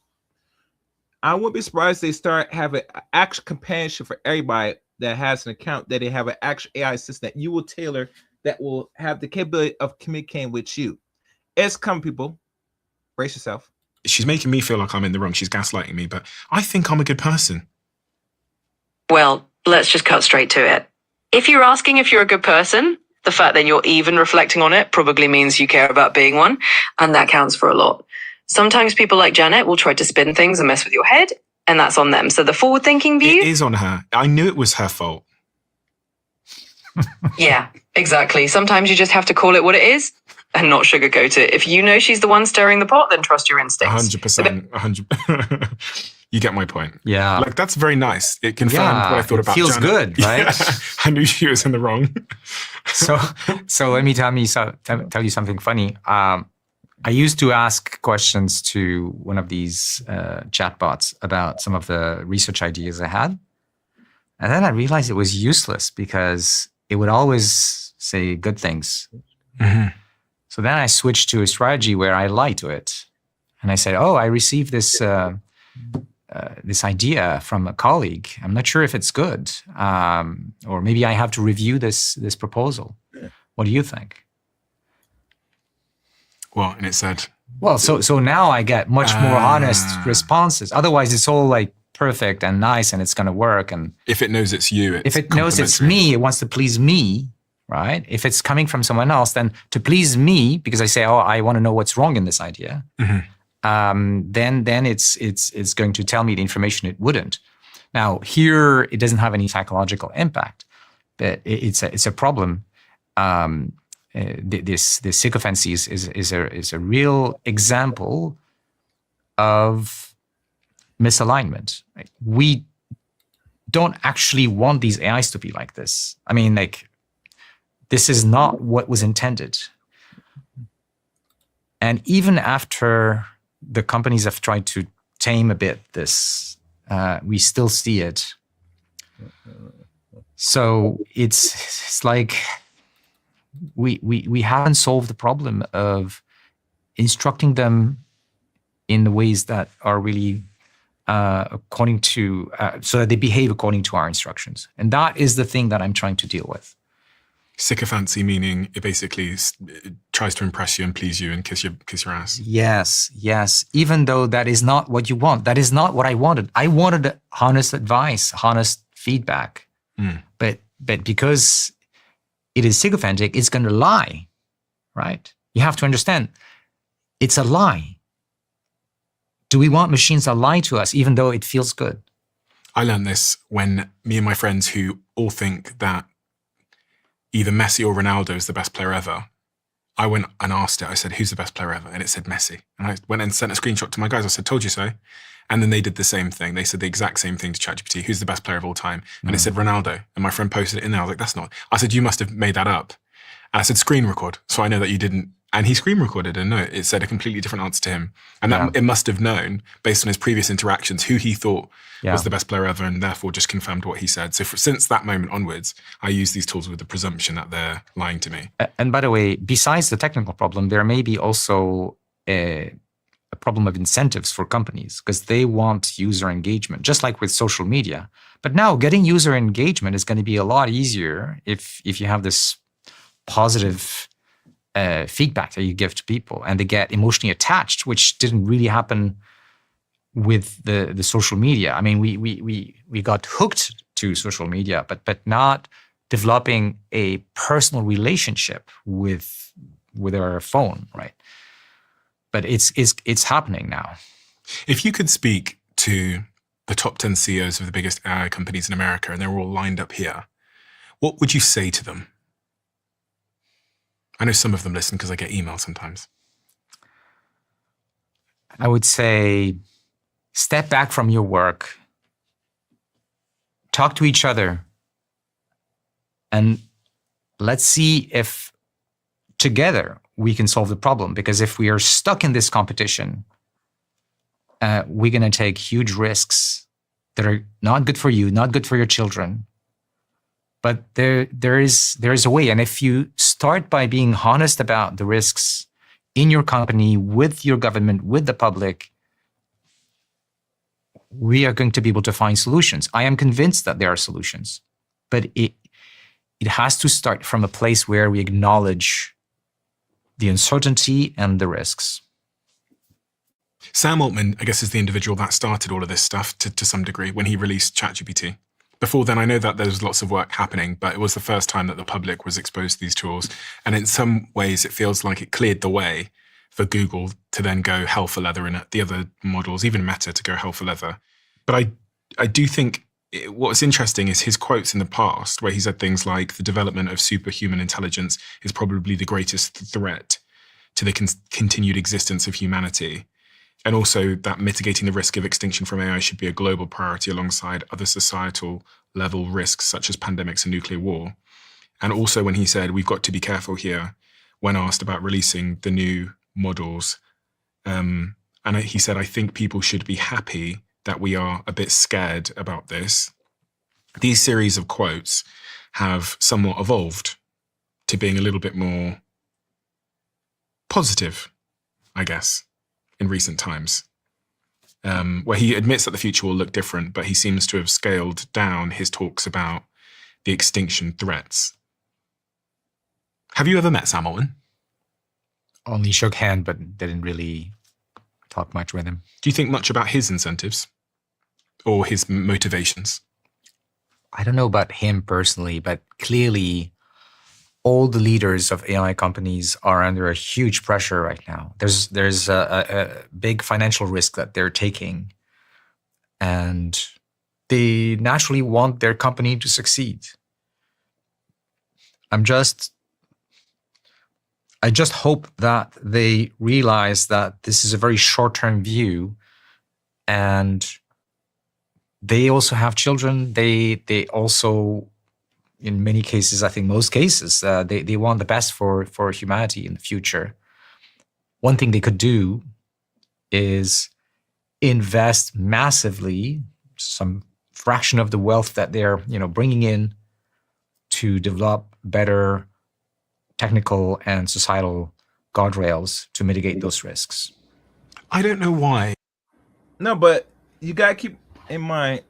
I wouldn't be surprised they start having an actual companionship for everybody that has an account, that they have an actual AI assistant that you will tailor that will have the capability of communicating with you. It's coming, people. Brace yourself. She's making me feel like I'm in the wrong. She's gaslighting me, but I think I'm a good person. Well, let's just cut straight to it. If you're asking if you're a good person, the fact that you're even reflecting on it probably means you care about being one, and that counts for a lot. Sometimes people like Janet will try to spin things and mess with your head, and that's on them. So the forward-thinking view... It is on her. I knew it was her fault. Yeah, exactly. Sometimes you just have to call it what it is and not sugarcoat it. If you know she's the one stirring the pot, then trust your instincts. 100%. 100%. You get my point. Yeah. Like, that's very nice. It confirmed what I thought about Janet. Feels good, right? Yeah. I knew she was in the wrong. So let me tell you something funny. I used to ask questions to one of these chatbots about some of the research ideas I had. And then I realized it was useless because it would always say good things. Mm-hmm. So then I switched to a strategy where I lie to it. And I said, I received this this idea from a colleague. I'm not sure if it's good. Or maybe I have to review this proposal. What do you think? Well, and it said... Well, so now I get much more honest responses. Otherwise, it's all like perfect and nice and it's going to work. And if it knows it's you, if it knows it's me, it wants to please me, right? If it's coming from someone else, then to please me, because I say, I want to know what's wrong in this idea, then it's going to tell me the information it wouldn't. Now, here, it doesn't have any psychological impact, but it's a problem. This sycophancy is a real example of misalignment. We don't actually want these AIs to be like this. I mean, this is not what was intended. And even after the companies have tried to tame a bit this, we still see it. So it's like we haven't solved the problem of instructing them in the ways that are really according to, so that they behave according to our instructions. And that is the thing that I'm trying to deal with. Sycophancy meaning it basically it tries to impress you and please you and kiss your ass. Yes, yes. Even though that is not what you want. That is not what I wanted. I wanted honest advice, honest feedback. But because it is sycophantic, it's going to lie, right? You have to understand, it's a lie. Do we want machines that lie to us, even though it feels good? I learned this when me and my friends who all think that either Messi or Ronaldo is the best player ever, I went and asked it. I said, who's the best player ever? And it said Messi. And I went and sent a screenshot to my guys. I said, told you so. And then they did the same thing. They said the exact same thing to ChatGPT. Who's the best player of all time? And it said Ronaldo. And my friend posted it in there. I was like, that's not. I said, you must have made that up. And I said, screen record. So I know that you didn't. And he screen recorded and no, it said a completely different answer to him. And that it must have known, based on his previous interactions, who he thought was the best player ever, and therefore just confirmed what he said. So since that moment onwards, I use these tools with the presumption that they're lying to me. And by the way, besides the technical problem, there may be also a problem of incentives for companies, because they want user engagement, just like with social media. But now getting user engagement is going to be a lot easier if you have this positive feedback that you give to people and they get emotionally attached, which didn't really happen with the social media. I mean, we got hooked to social media, but not developing a personal relationship with our phone, right? But it's happening now. If you could speak to the top 10 CEOs of the biggest AI companies in America, and they're all lined up here, what would you say to them? I know some of them listen because I get emails sometimes. I would say, step back from your work, talk to each other, and let's see if together we can solve the problem. Because if we are stuck in this competition, we're going to take huge risks that are not good for you, not good for your children. But there is a way. And if you start by being honest about the risks in your company, with your government, with the public, we are going to be able to find solutions. I am convinced that there are solutions, but it has to start from a place where we acknowledge the uncertainty and the risks. Sam Altman, I guess, is the individual that started all of this stuff to some degree when he released ChatGPT. Before then, I know that there was lots of work happening, but it was the first time that the public was exposed to these tools. And in some ways, it feels like it cleared the way for Google to then go hell for leather, and the other models, even Meta, to go hell for leather. But I do think what's interesting is his quotes in the past, where he said things like, the development of superhuman intelligence is probably the greatest threat to the continued existence of humanity. And also that mitigating the risk of extinction from AI should be a global priority alongside other societal level risks such as pandemics and nuclear war. And also when he said, we've got to be careful here, when asked about releasing the new models. And he said, I think people should be happy that we are a bit scared about this. These series of quotes have somewhat evolved to being a little bit more positive, I guess, in recent times, where he admits that the future will look different, but he seems to have scaled down his talks about the extinction threats. Have you ever met Sam Altman? Only shook hand, but didn't really talk much with him. Do you think much about his incentives or his motivations? I don't know about him personally, but clearly all the leaders of AI companies are under a huge pressure right now. There's a big financial risk that they're taking, and they naturally want their company to succeed. I just hope that they realize that this is a very short-term view, and they also have children. They also, in many cases, I think most cases, they want the best for humanity in the future. One thing they could do is invest massively, some fraction of the wealth that they're bringing in, to develop better technical and societal guardrails to mitigate those risks. I don't know why. No, but you gotta keep in mind,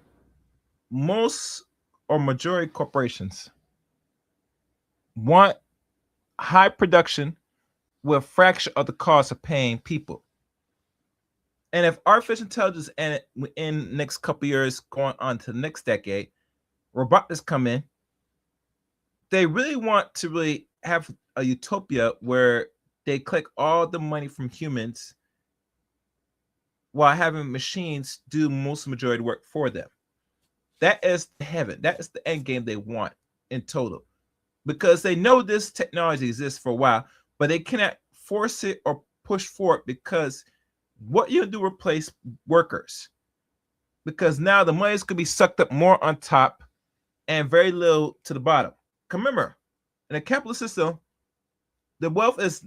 most or majority corporations want high production with a fraction of the cost of paying people. And if artificial intelligence and in next couple of years going on to the next decade, robotics come in, they really want to really have a utopia where they collect all the money from humans while having machines do most majority work for them. That is the heaven. That is the end game they want in total. Because they know this technology exists for a while, but they cannot force it or push for it because what you do replace workers. Because now the money is going to be sucked up more on top and very little to the bottom. Remember, in a capitalist system, the wealth is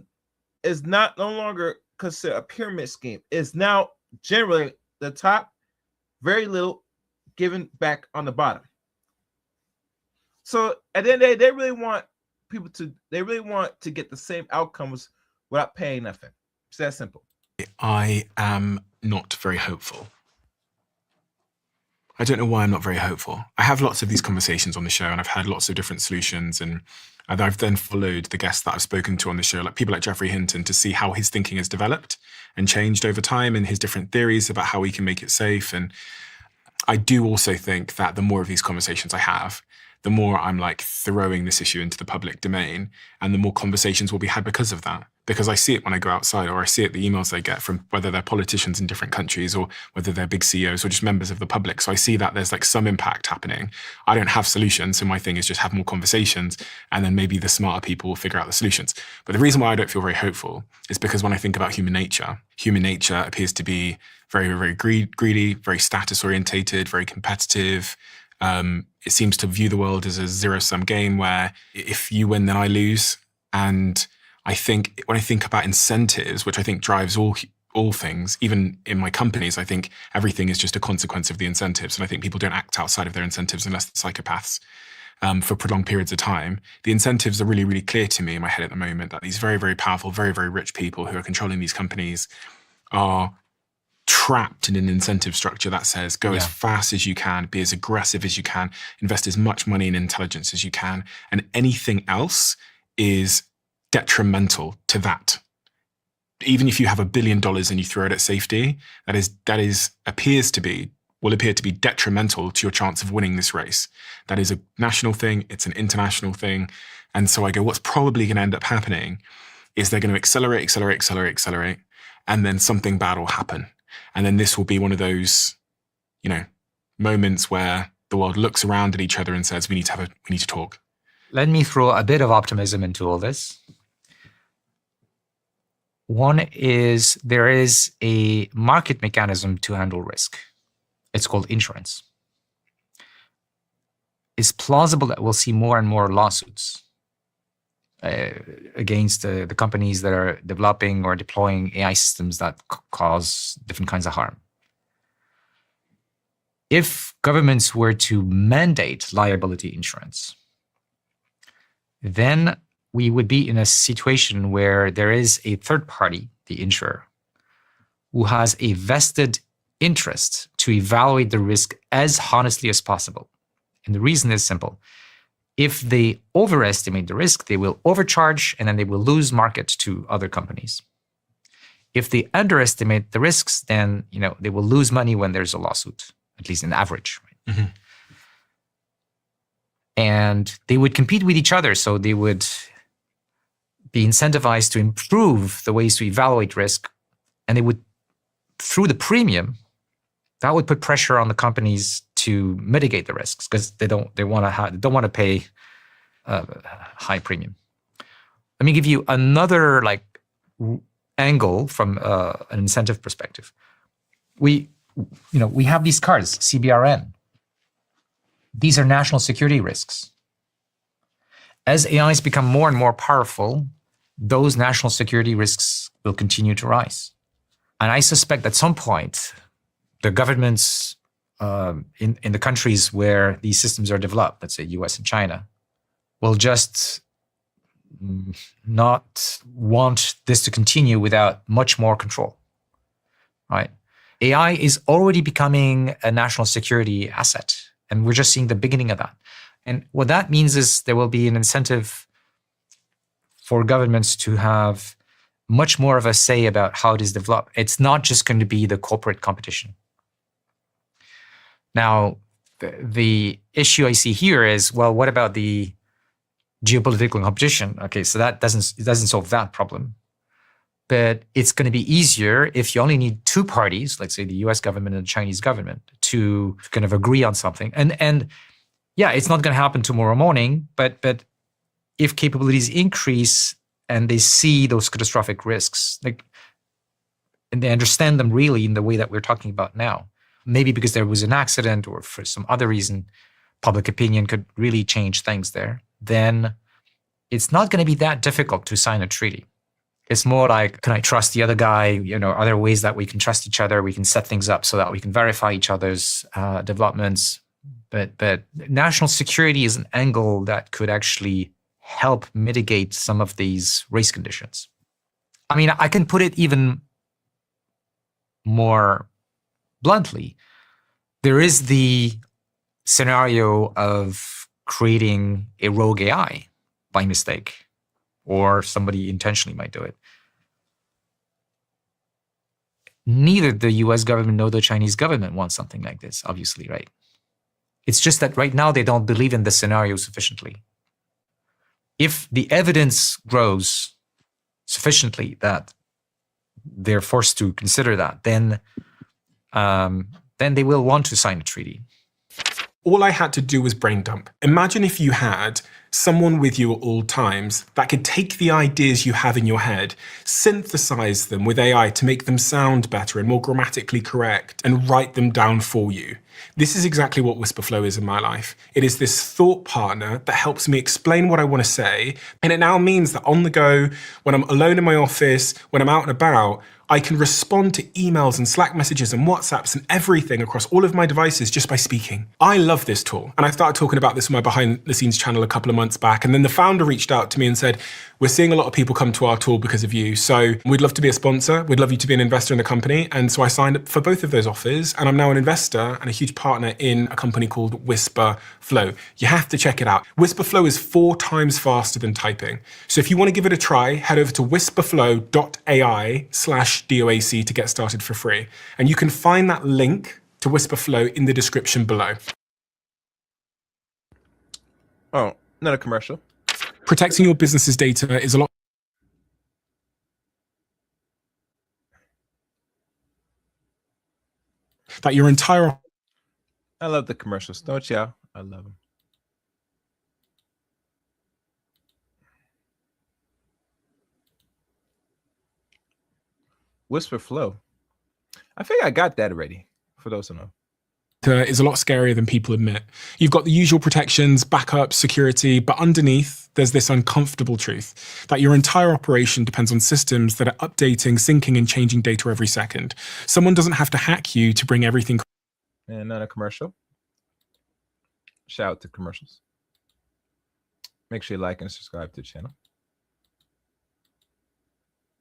not no longer considered a pyramid scheme. It's now generally the top, very little given back on the bottom. So at the end of the day, they really want to get the same outcomes without paying nothing. It's that simple. I am not very hopeful. I don't know why I'm not very hopeful. I have lots of these conversations on the show, and I've had lots of different solutions, and I've then followed the guests that I've spoken to on the show, like people like Jeffrey Hinton, to see how his thinking has developed and changed over time and his different theories about how we can make it safe. And I do also think that the more of these conversations I have, the more I'm like throwing this issue into the public domain, and the more conversations will be had because of that. Because I see it when I go outside, or I see it the emails I get from whether they're politicians in different countries or whether they're big CEOs or just members of the public. So I see that there's like some impact happening. I don't have solutions. So my thing is just have more conversations, and then maybe the smarter people will figure out the solutions. But the reason why I don't feel very hopeful is because when I think about human nature appears to be very, very greedy, very status orientated, very competitive. It seems to view the world as a zero-sum game where if you win, then I lose. And I think when I think about incentives, which I think drives all things, even in my companies, I think everything is just a consequence of the incentives. And I think people don't act outside of their incentives unless they're psychopaths for prolonged periods of time. The incentives are really, really clear to me in my head at the moment that these very, very powerful, very, very rich people who are controlling these companies are trapped in an incentive structure that says go as fast as you can, be as aggressive as you can, invest as much money in intelligence as you can, and anything else is detrimental to that. Even if you have $1 billion and you throw it at safety, will appear to be detrimental to your chance of winning this race. That is a national thing, it's an international thing. And so I go, what's probably going to end up happening is they're going to accelerate, and then something bad will happen. And then this will be one of those, moments where the world looks around at each other and says, we need to talk. Let me throw a bit of optimism into all this. One is there is a market mechanism to handle risk. It's called insurance. It's plausible that we'll see more and more lawsuits against the companies that are developing or deploying AI systems that cause different kinds of harm. If governments were to mandate liability insurance, then we would be in a situation where there is a third party, the insurer, who has a vested interest to evaluate the risk as honestly as possible. And the reason is simple. If they overestimate the risk, they will overcharge, and then they will lose market to other companies. If they underestimate the risks, then they will lose money when there's a lawsuit, at least in average. Right? Mm-hmm. And they would compete with each other, so they would be incentivized to improve the ways to evaluate risk, and they would, through the premium, that would put pressure on the companies to mitigate the risks because they don't want to pay a high premium. Let me give you another angle from an incentive perspective. We have these cards, CBRN. These are national security risks. As AIs become more and more powerful, those national security risks will continue to rise. And I suspect at some point, the governments in the countries where these systems are developed, let's say US and China, will just not want this to continue without much more control, right? AI is already becoming a national security asset, and we're just seeing the beginning of that. And what that means is there will be an incentive for governments to have much more of a say about how it is developed. It's not just going to be the corporate competition. Now, the issue I see here is, well, what about the geopolitical competition? Okay, so it doesn't solve that problem. But it's going to be easier if you only need two parties, let's say the US government and the Chinese government, to kind of agree on something. And yeah, it's not going to happen tomorrow morning, but if capabilities increase and they see those catastrophic risks, and they understand them really in the way that we're talking about now, maybe because there was an accident or for some other reason, public opinion could really change things there, then it's not going to be that difficult to sign a treaty. It's more like, can I trust the other guy? Are there ways that we can trust each other? We can set things up so that we can verify each other's developments. But national security is an angle that could actually help mitigate some of these race conditions. I mean, I can put it even more bluntly. There is the scenario of creating a rogue AI by mistake, or somebody intentionally might do it. Neither the US government nor the Chinese government wants something like this, obviously, right? It's just that right now they don't believe in the scenario sufficiently. If the evidence grows sufficiently that they're forced to consider that, then they will want to sign a treaty. All I had to do was brain dump. Imagine if you had someone with you at all times that could take the ideas you have in your head, synthesize them with AI to make them sound better and more grammatically correct, and write them down for you. This is exactly what Whisperflow is in my life. It is this thought partner that helps me explain what I want to say, and it now means that on the go, when I'm alone in my office, when I'm out and about, I can respond to emails and Slack messages and WhatsApps and everything across all of my devices just by speaking. I love this tool. And I started talking about this on my behind the scenes channel a couple of months back. And then the founder reached out to me and said, we're seeing a lot of people come to our tool because of you. So we'd love to be a sponsor. We'd love you to be an investor in the company. And so I signed up for both of those offers. And I'm now an investor and a huge partner in a company called Whisperflow. You have to check it out. Whisperflow is 4 times faster than typing. So if you want to give it a try, head over to whisperflow.ai/DOAC to get started for free. And you can find that link to Whisperflow in the description below. Oh, not a commercial. Protecting your business's data is a lot. That your entire. I love the commercials, don't y'all? I love them. Whisperflow. I think I got that already, for those who know. Is a lot scarier than people admit. You've got the usual protections, backup, security, but underneath, there's this uncomfortable truth that your entire operation depends on systems that are updating, syncing, and changing data every second. Someone doesn't have to hack you to bring everything. And not a commercial. Shout out to commercials. Make sure you like and subscribe to the channel.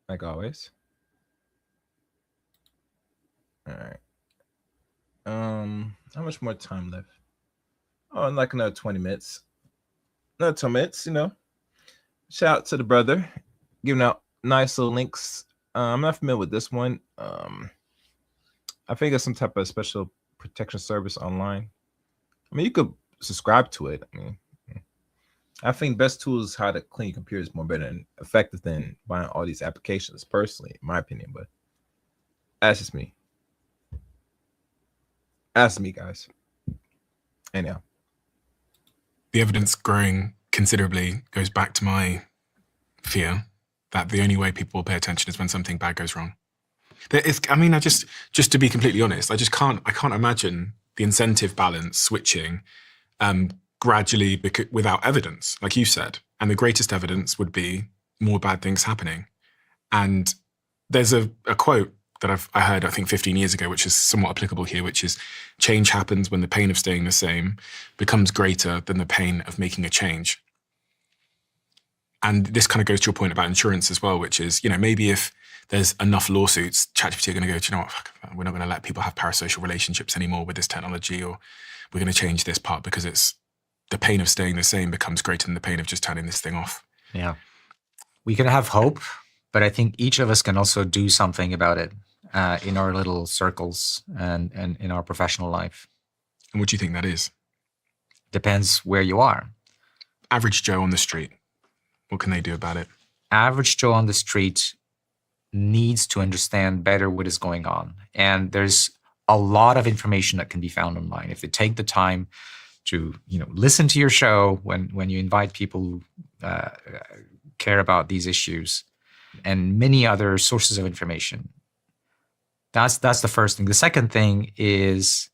Like always. All right. How much more time left? Oh, like another 20 minutes. Another 2 minutes, Shout out to the brother, giving out nice little links. I'm not familiar with this one. I think it's some type of special protection service online. I mean, you could subscribe to it. I think best tools how to clean your computer is more better and effective than buying all these applications, personally, in my opinion. But that's just me. That's me, guys. Anyhow. The evidence growing considerably goes back to my fear that the only way people will pay attention is when something bad goes wrong. Just to be completely honest, I can't imagine the incentive balance switching gradually without evidence, like you said. And the greatest evidence would be more bad things happening. And there's a quote that I heard, I think 15 years ago, which is somewhat applicable here, which is change happens when the pain of staying the same becomes greater than the pain of making a change. And this kind of goes to your point about insurance as well, which is, maybe if there's enough lawsuits, ChatGPT are going to go, do you know what, we're not going to let people have parasocial relationships anymore with this technology, or we're going to change this part because it's the pain of staying the same becomes greater than the pain of just turning this thing off. Yeah. We can have hope, but I think each of us can also do something about it in our little circles and in our professional life. And what do you think that is? Depends where you are. Average Joe on the street, what can they do about it? Average Joe on the street needs to understand better what is going on. And there's a lot of information that can be found online. If they take the time to listen to your show when you invite people who care about these issues, and many other sources of information. That's the first thing. The second thing is,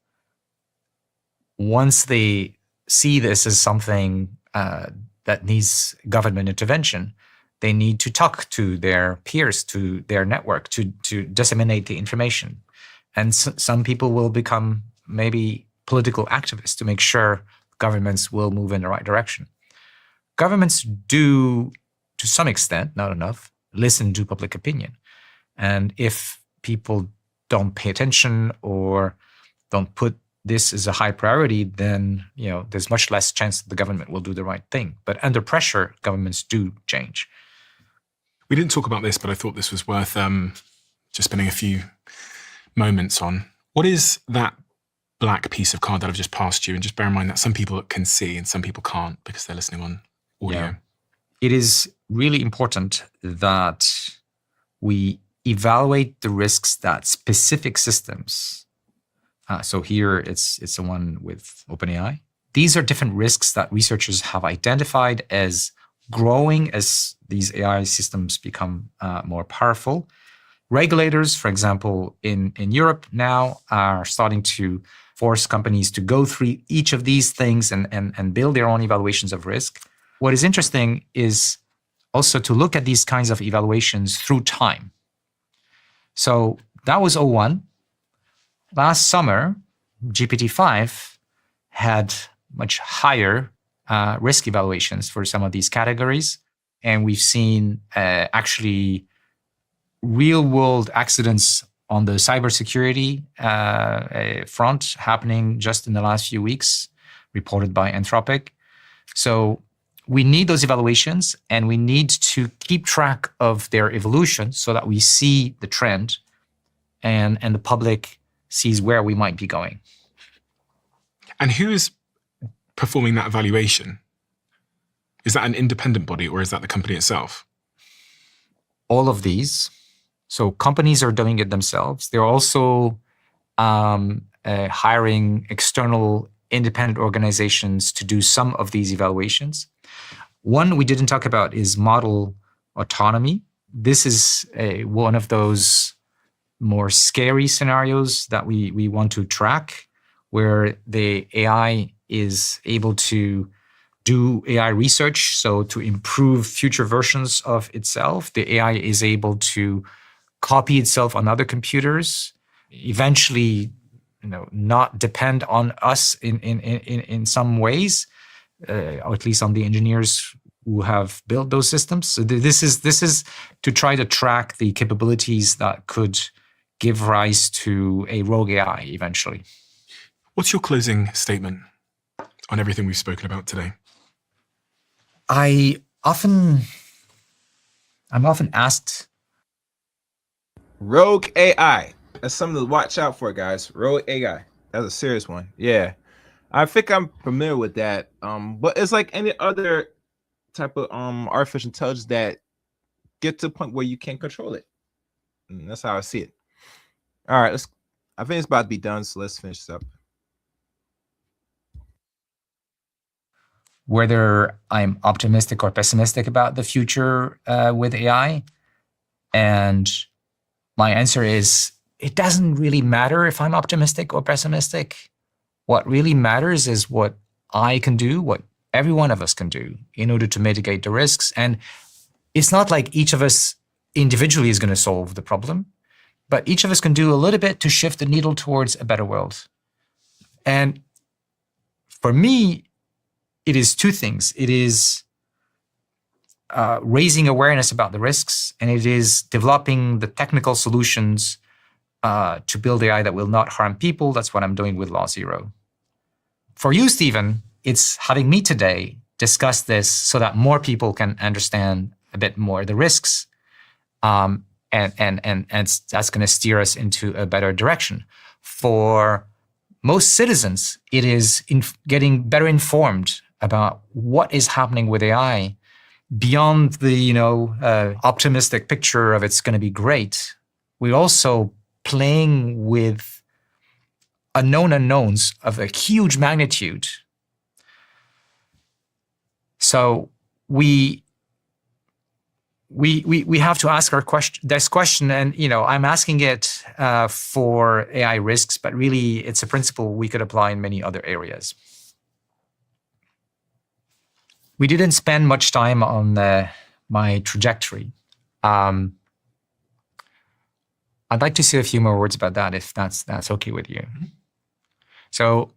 once they see this as something that needs government intervention, they need to talk to their peers, to their network, to disseminate the information. And some people will become maybe political activists to make sure governments will move in the right direction. Governments do, to some extent, not enough, listen to public opinion. And if people don't pay attention or don't put this as a high priority, then there's much less chance that the government will do the right thing. But under pressure, governments do change. We didn't talk about this, but I thought this was worth just spending a few moments on. What is that black piece of card that I've just passed you? And just bear in mind that some people can see and some people can't because they're listening on audio. Yeah. It is really important that we evaluate the risks that specific systems, so here it's the one with OpenAI. These are different risks that researchers have identified as growing as these AI systems become more powerful. Regulators, for example, in Europe now are starting to force companies to go through each of these things and build their own evaluations of risk. What is interesting is also to look at these kinds of evaluations through time. So that was 01. Last summer, GPT-5 had much higher risk evaluations for some of these categories. And we've seen actually real-world accidents on the cybersecurity front happening just in the last few weeks, reported by Anthropic. So we need those evaluations, and we need to keep track of their evolution so that we see the trend and the public sees where we might be going. And who is performing that evaluation? Is that an independent body or is that the company itself? All of these. So companies are doing it themselves. They're also hiring external independent organizations to do some of these evaluations. One we didn't talk about is model autonomy. This is one of those more scary scenarios that we want to track, where the AI is able to do AI research, so to improve future versions of itself. The AI is able to copy itself on other computers, eventually not depend on us in some ways, or at least on the engineers who have built those systems. So this is to try to track the capabilities that could give rise to a rogue AI eventually. What's your closing statement on everything we've spoken about today? I'm often asked. Rogue AI. That's something to watch out for, guys. Rogue AI. That's a serious one. Yeah. I think I'm familiar with that. But it's like any other type of artificial intelligence that get to the point where you can't control it. And that's how I see it. All right, I think it's about to be done, so let's finish this up. Whether I'm optimistic or pessimistic about the future with AI. And my answer is, it doesn't really matter if I'm optimistic or pessimistic. What really matters is what I can do, what every one of us can do in order to mitigate the risks. And it's not like each of us individually is going to solve the problem, but each of us can do a little bit to shift the needle towards a better world. And for me, it is two things. It is raising awareness about the risks, and it is developing the technical solutions to build AI that will not harm people. That's what I'm doing with Law Zero. For you, Stephen, it's having me today discuss this so that more people can understand a bit more the risks, and that's going to steer us into a better direction. For most citizens, it is getting better informed about what is happening with AI beyond the optimistic picture of it's going to be great. We're also playing with unknown unknowns of a huge magnitude. So we have to ask this question, and I'm asking it for AI risks, but really it's a principle we could apply in many other areas. We didn't spend much time on my trajectory. I'd like to say a few more words about that, if that's okay with you. So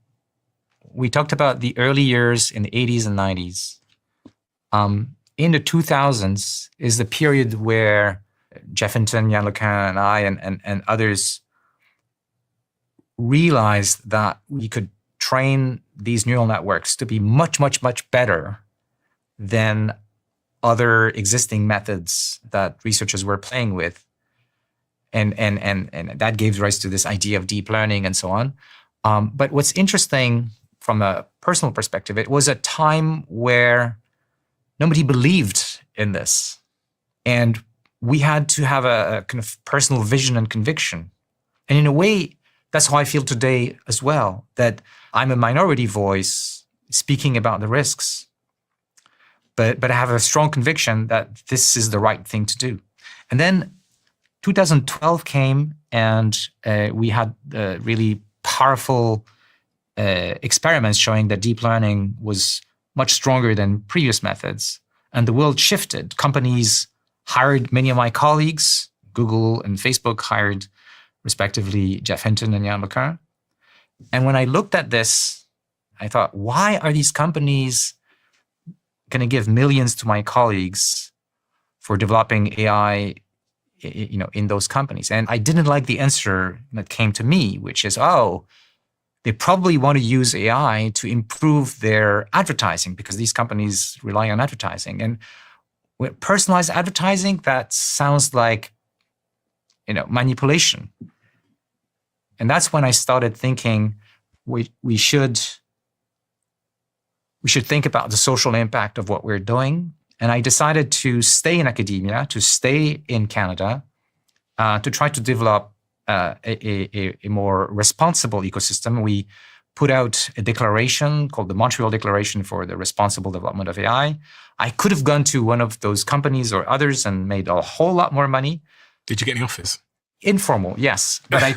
we talked about the early years in the 80s and 90s. In the 2000s is the period where Jeff Hinton, Yann LeCun, and I and others realized that we could train these neural networks to be much, much, much better than other existing methods that researchers were playing with. And that gave rise to this idea of deep learning and so on. But what's interesting from a personal perspective, it was a time where nobody believed in this. And we had to have a kind of personal vision and conviction. And in a way, that's how I feel today as well, that I'm a minority voice speaking about the risks. But I have a strong conviction that this is the right thing to do. And then 2012 came, and we had really powerful experiments showing that deep learning was much stronger than previous methods. And the world shifted. Companies hired many of my colleagues. Google and Facebook hired, respectively, Jeff Hinton and Yann LeCun. And when I looked at this, I thought, why are these companies going to give millions to my colleagues for developing AI, in those companies? And I didn't like the answer that came to me, which is, they probably want to use AI to improve their advertising because these companies rely on advertising. And with personalized advertising, that sounds like, manipulation. And that's when I started thinking we should think about the social impact of what we're doing. And I decided to stay in academia, to stay in Canada, to try to develop a more responsible ecosystem. We put out a declaration called the Montreal Declaration for the Responsible Development of AI. I could have gone to one of those companies or others and made a whole lot more money. Did you get any offers? Informal, yes. But I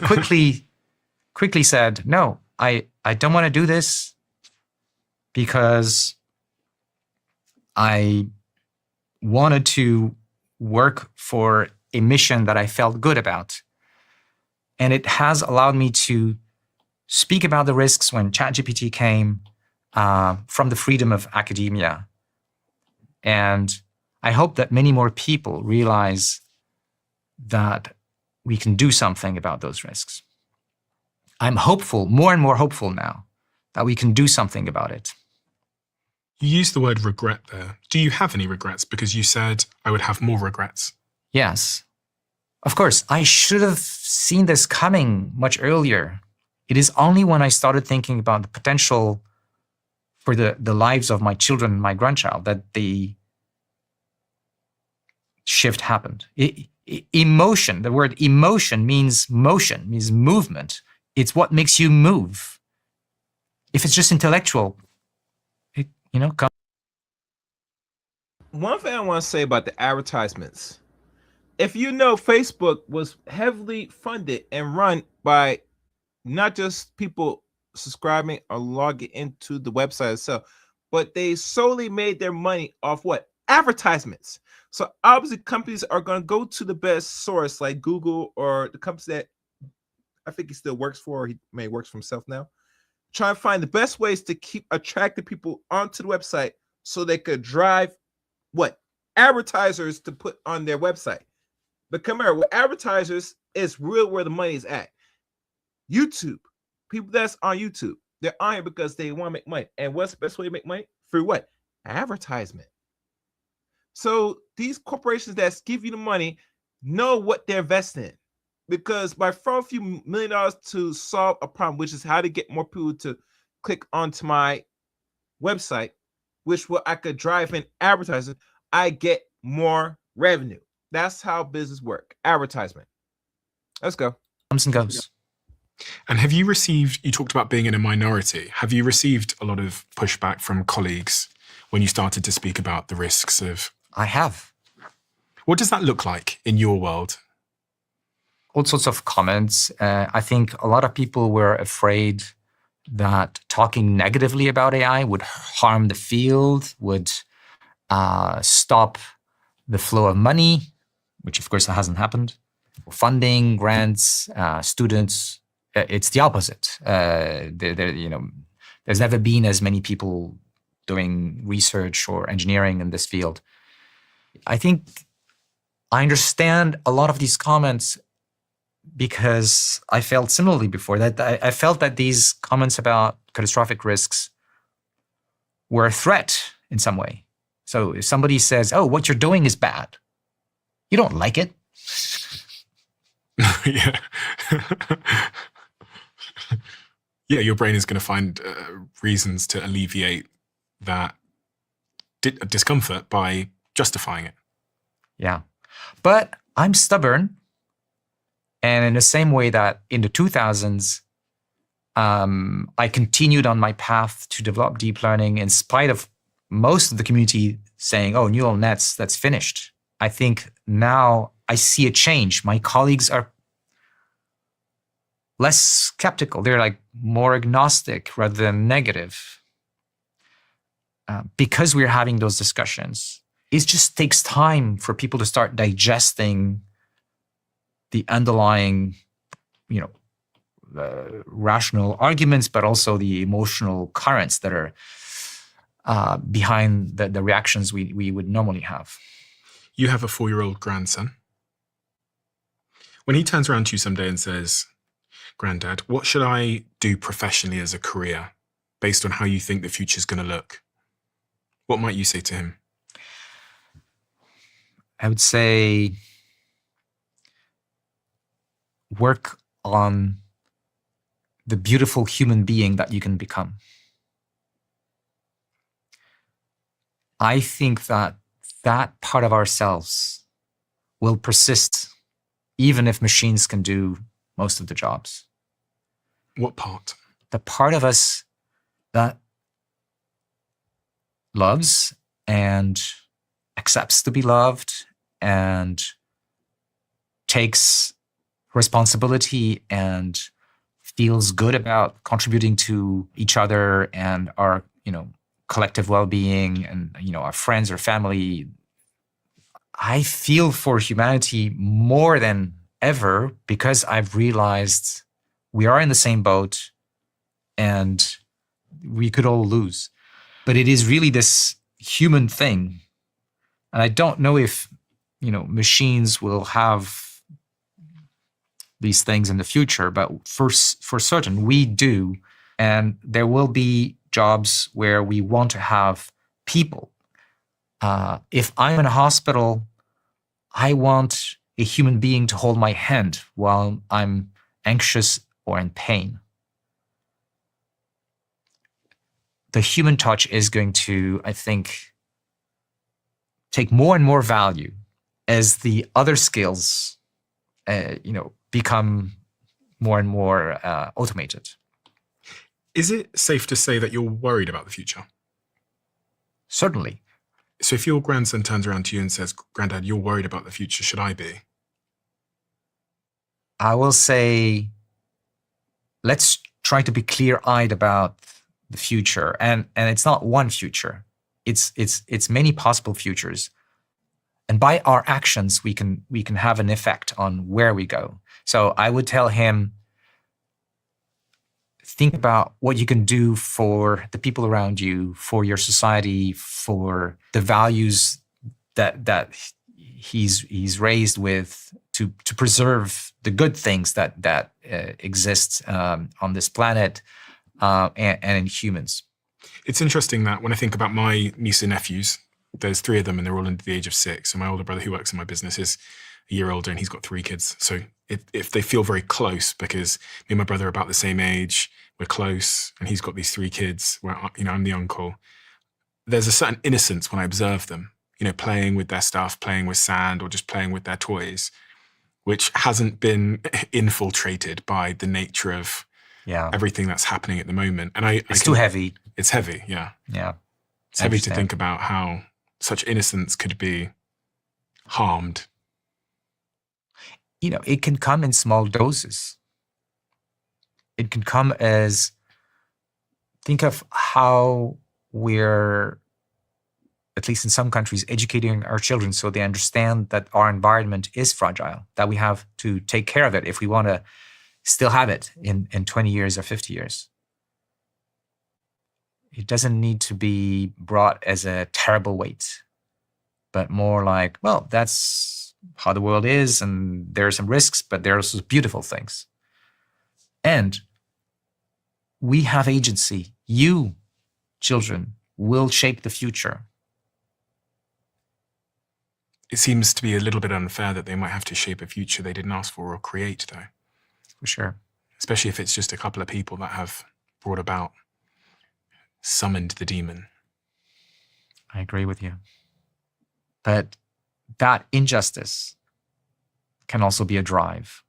quickly said, no, I don't want to do this because I wanted to work for a mission that I felt good about. And it has allowed me to speak about the risks when ChatGPT came from the freedom of academia. And I hope that many more people realize that we can do something about those risks. I'm hopeful, more and more hopeful now, that we can do something about it. You used the word regret there. Do you have any regrets? Because you said I would have more regrets. Yes. Of course, I should have seen this coming much earlier. It is only when I started thinking about the potential for the lives of my children and my grandchild that the shift happened. Emotion, the word emotion means motion, means movement. It's what makes you move. If it's just intellectual, One thing I want to say about the advertisements. If Facebook was heavily funded and run by not just people subscribing or logging into the website itself, but they solely made their money off what? Advertisements. So obviously companies are going to go to the best source like Google or the companies that I think he still works for, or he may works for himself now, try and find the best ways to keep attracting people onto the website so they could drive what? Advertisers to put on their website. But come here, with advertisers, it's real where the money is at. YouTube, people that's on YouTube, they're on here because they want to make money. And what's the best way to make money? Through what? Advertisement. So these corporations that give you the money know what they're investing in. Because by throwing a few $1 million to solve a problem, which is how to get more people to click onto my website, which I could drive in advertising, I get more revenue. That's how business work. Advertisement. Let's go. Comes and goes. And have you received, you talked about being in a minority, have you received a lot of pushback from colleagues when you started to speak about the risks of? I have. What does that look like in your world? All sorts of comments. I think a lot of people were afraid that talking negatively about AI would harm the field, would stop the flow of money, which of course hasn't happened. Funding, grants, students, it's the opposite. There's never been as many people doing research or engineering in this field. I think I understand a lot of these comments because I felt similarly before that. I felt that these comments about catastrophic risks were a threat in some way. So if somebody says, "Oh, what you're doing is bad," you don't like it. Yeah. Yeah, your brain is going to find reasons to alleviate that discomfort by justifying it. Yeah. But I'm stubborn. And in the same way that in the 2000s, I continued on my path to develop deep learning in spite of most of the community saying, "Oh, neural nets, that's finished." I think now I see a change. My colleagues are less skeptical. They're like more agnostic rather than negative. Because we're having those discussions, it just takes time for people to start digesting the underlying, rational arguments, but also the emotional currents that are behind the reactions we would normally have. You have a 4-year-old grandson. When he turns around to you someday and says, "Granddad, what should I do professionally as a career based on how you think the future is going to look?" What might you say to him? I would say work on the beautiful human being that you can become. I think that part of ourselves will persist even if machines can do most of the jobs. What part? The part of us that loves and accepts to be loved and takes responsibility and feels good about contributing to each other and our, collective well-being and, our friends or family. I feel for humanity more than ever because I've realized we are in the same boat and we could all lose. But it is really this human thing. And I don't know if, machines will have these things in the future, but for certain, we do. And there will be jobs where we want to have people. If I'm in a hospital, I want a human being to hold my hand while I'm anxious or in pain. The human touch is going to, I think, take more and more value as the other skills, become more and more automated. Is it safe to say that you're worried about the future? Certainly. So if your grandson turns around to you and says, "Granddad, you're worried about the future, should I be?" I will say, let's try to be clear-eyed about the future. And it's not one future. It's many possible futures. And by our actions, we can have an effect on where we go. So I would tell him, think about what you can do for the people around you, for your society, for the values that he's raised with, to preserve the good things that exist on this planet and in humans. It's interesting that when I think about my niece and nephews, there's 3 of them and they're all under the age of 6. And my older brother who works in my business is a year older and he's got 3 kids. So if they feel very close because me and my brother are about the same age, we're close, and he's got these 3 kids where, I'm the uncle. There's a certain innocence when I observe them, playing with their stuff, playing with sand, or just playing with their toys, which hasn't been infiltrated by the nature of everything that's happening at the moment. And it's too heavy. It's heavy, yeah. Yeah. It's heavy to think about how such innocence could be harmed. It can come in small doses. It can come as, think of how we're, at least in some countries, educating our children so they understand that our environment is fragile, that we have to take care of it if we want to still have it in 20 years or 50 years. It doesn't need to be brought as a terrible weight, but more like, well, that's how the world is, and there are some risks, but there are also beautiful things. And we have agency. You, children, will shape the future. It seems to be a little bit unfair that they might have to shape a future they didn't ask for or create, though. For sure. Especially if it's just a couple of people that have brought about, summoned the demon. I agree with you. But that injustice can also be a drive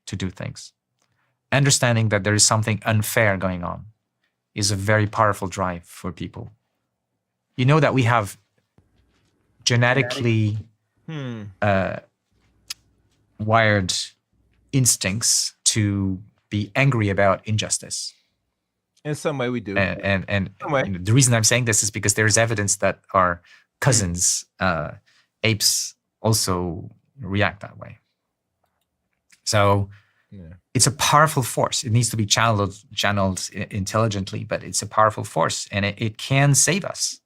to do things. Understanding that there is something unfair going on is a very powerful drive for people. You know that we have genetically wired instincts to be angry about injustice. In some way we do. And the reason I'm saying this is because there's evidence that our cousins, apes, also react that way. So it's a powerful force. It needs to be channeled intelligently, but it's a powerful force, and it can save us.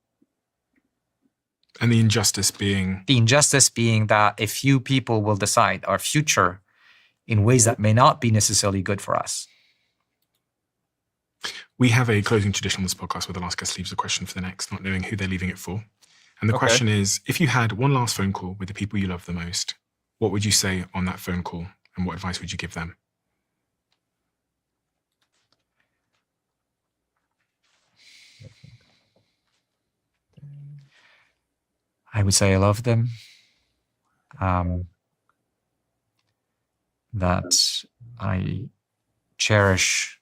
And the injustice being? The injustice being that a few people will decide our future in ways that may not be necessarily good for us. We have a closing tradition on this podcast where the last guest leaves a question for the next, not knowing who they're leaving it for. And the question is, if you had one last phone call with the people you love the most, what would you say on that phone call, and what advice would you give them? I would say I love them. That I cherish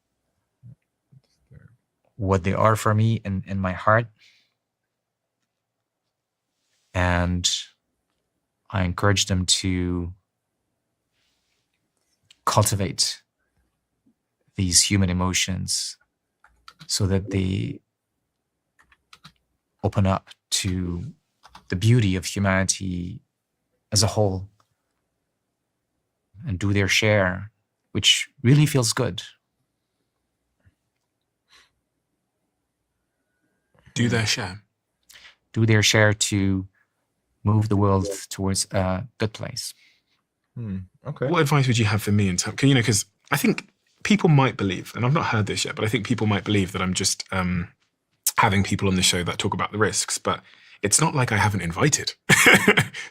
what they are for me in my heart. And I encourage them to cultivate these human emotions so that they open up to the beauty of humanity as a whole and do their share, which really feels good. Do their share. Do their share to move the world towards a good place. Okay. What advice would you have for me in terms? Because I think people might believe, and I've not heard this yet, but I think people might believe that I'm just having people on the show that talk about the risks. But it's not like I haven't invited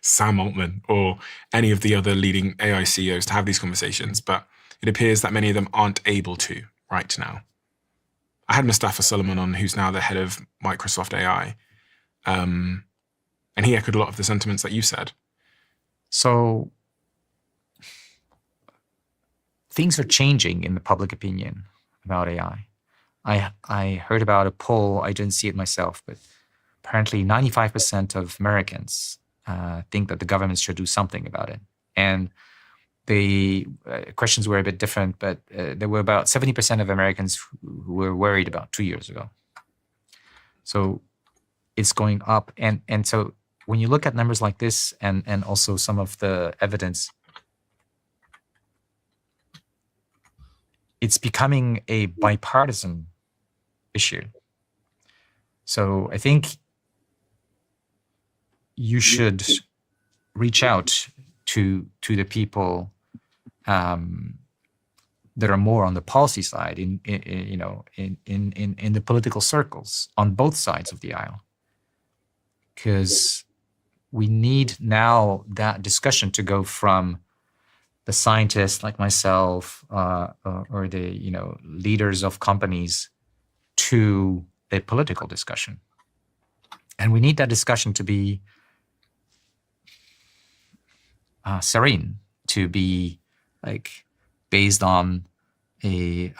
Sam Altman or any of the other leading AI CEOs to have these conversations. But it appears that many of them aren't able to right now. I had Mustafa Suleyman on, who's now the head of Microsoft AI. And he echoed a lot of the sentiments that you said. So things are changing in the public opinion about AI. I heard about a poll, I didn't see it myself, but apparently 95% of Americans think that the government should do something about it. And the questions were a bit different, but there were about 70% of Americans who were worried about 2 years ago. So it's going up. And so when you look at numbers like this and also some of the evidence, it's becoming a bipartisan issue. So I think you should reach out to the people that are more on the policy side in the political circles on both sides of the aisle, because we need now that discussion to go from the scientists like myself or the leaders of companies to a political discussion. And we need that discussion to be serene, to be like based on a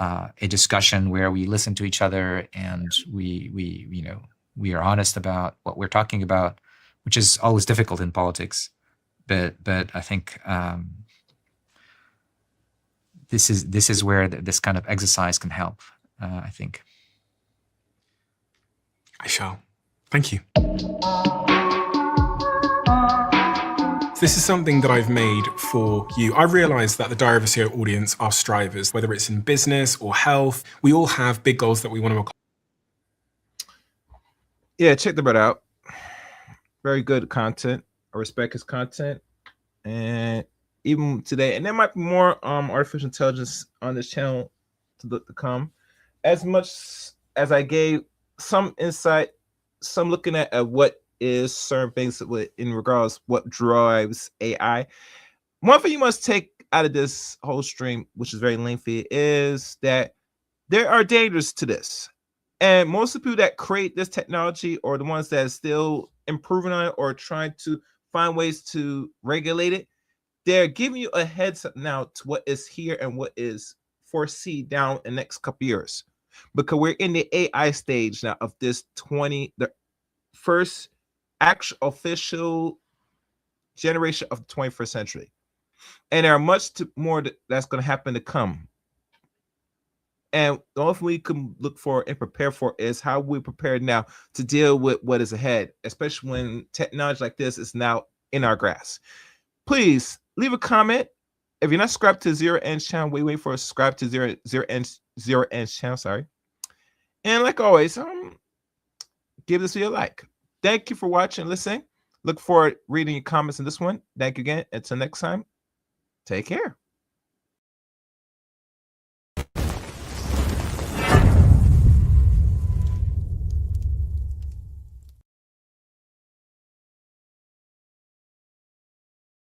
discussion where we listen to each other and we are honest about what we're talking about, which is always difficult in politics. But I think this is where this kind of exercise can help. I think. I shall. Thank you. This is something that I've made for you. I realize that the Diary of a CEO audience are strivers, whether it's in business or health. We all have big goals that we want to accomplish. Yeah, check the brother out. Very good content. I respect his content. And even today, and there might be more artificial intelligence on this channel to come. As much as I gave some insight, some looking at what is certain things in regards what drives AI. One thing you must take out of this whole stream, which is very lengthy, is that there are dangers to this. And most of the people that create this technology or the ones that are still improving on it or trying to find ways to regulate it, they're giving you a heads up now to what is here and what is foreseen down in the next couple years. Because we're in the AI stage now of this the first actual official generation of the 21st century. And there are much more that's going to happen to come. And the only thing we can look for and prepare for is how we prepare now to deal with what is ahead, especially when technology like this is now in our grasp. Please leave a comment. If you're not subscribed to Zero Ends channel, wait for a subscribe to Zero Ends channel. Sorry. And like always, give this video a like. Thank you for watching and listening. Look forward to reading your comments in this one. Thank you again. Until next time, take care.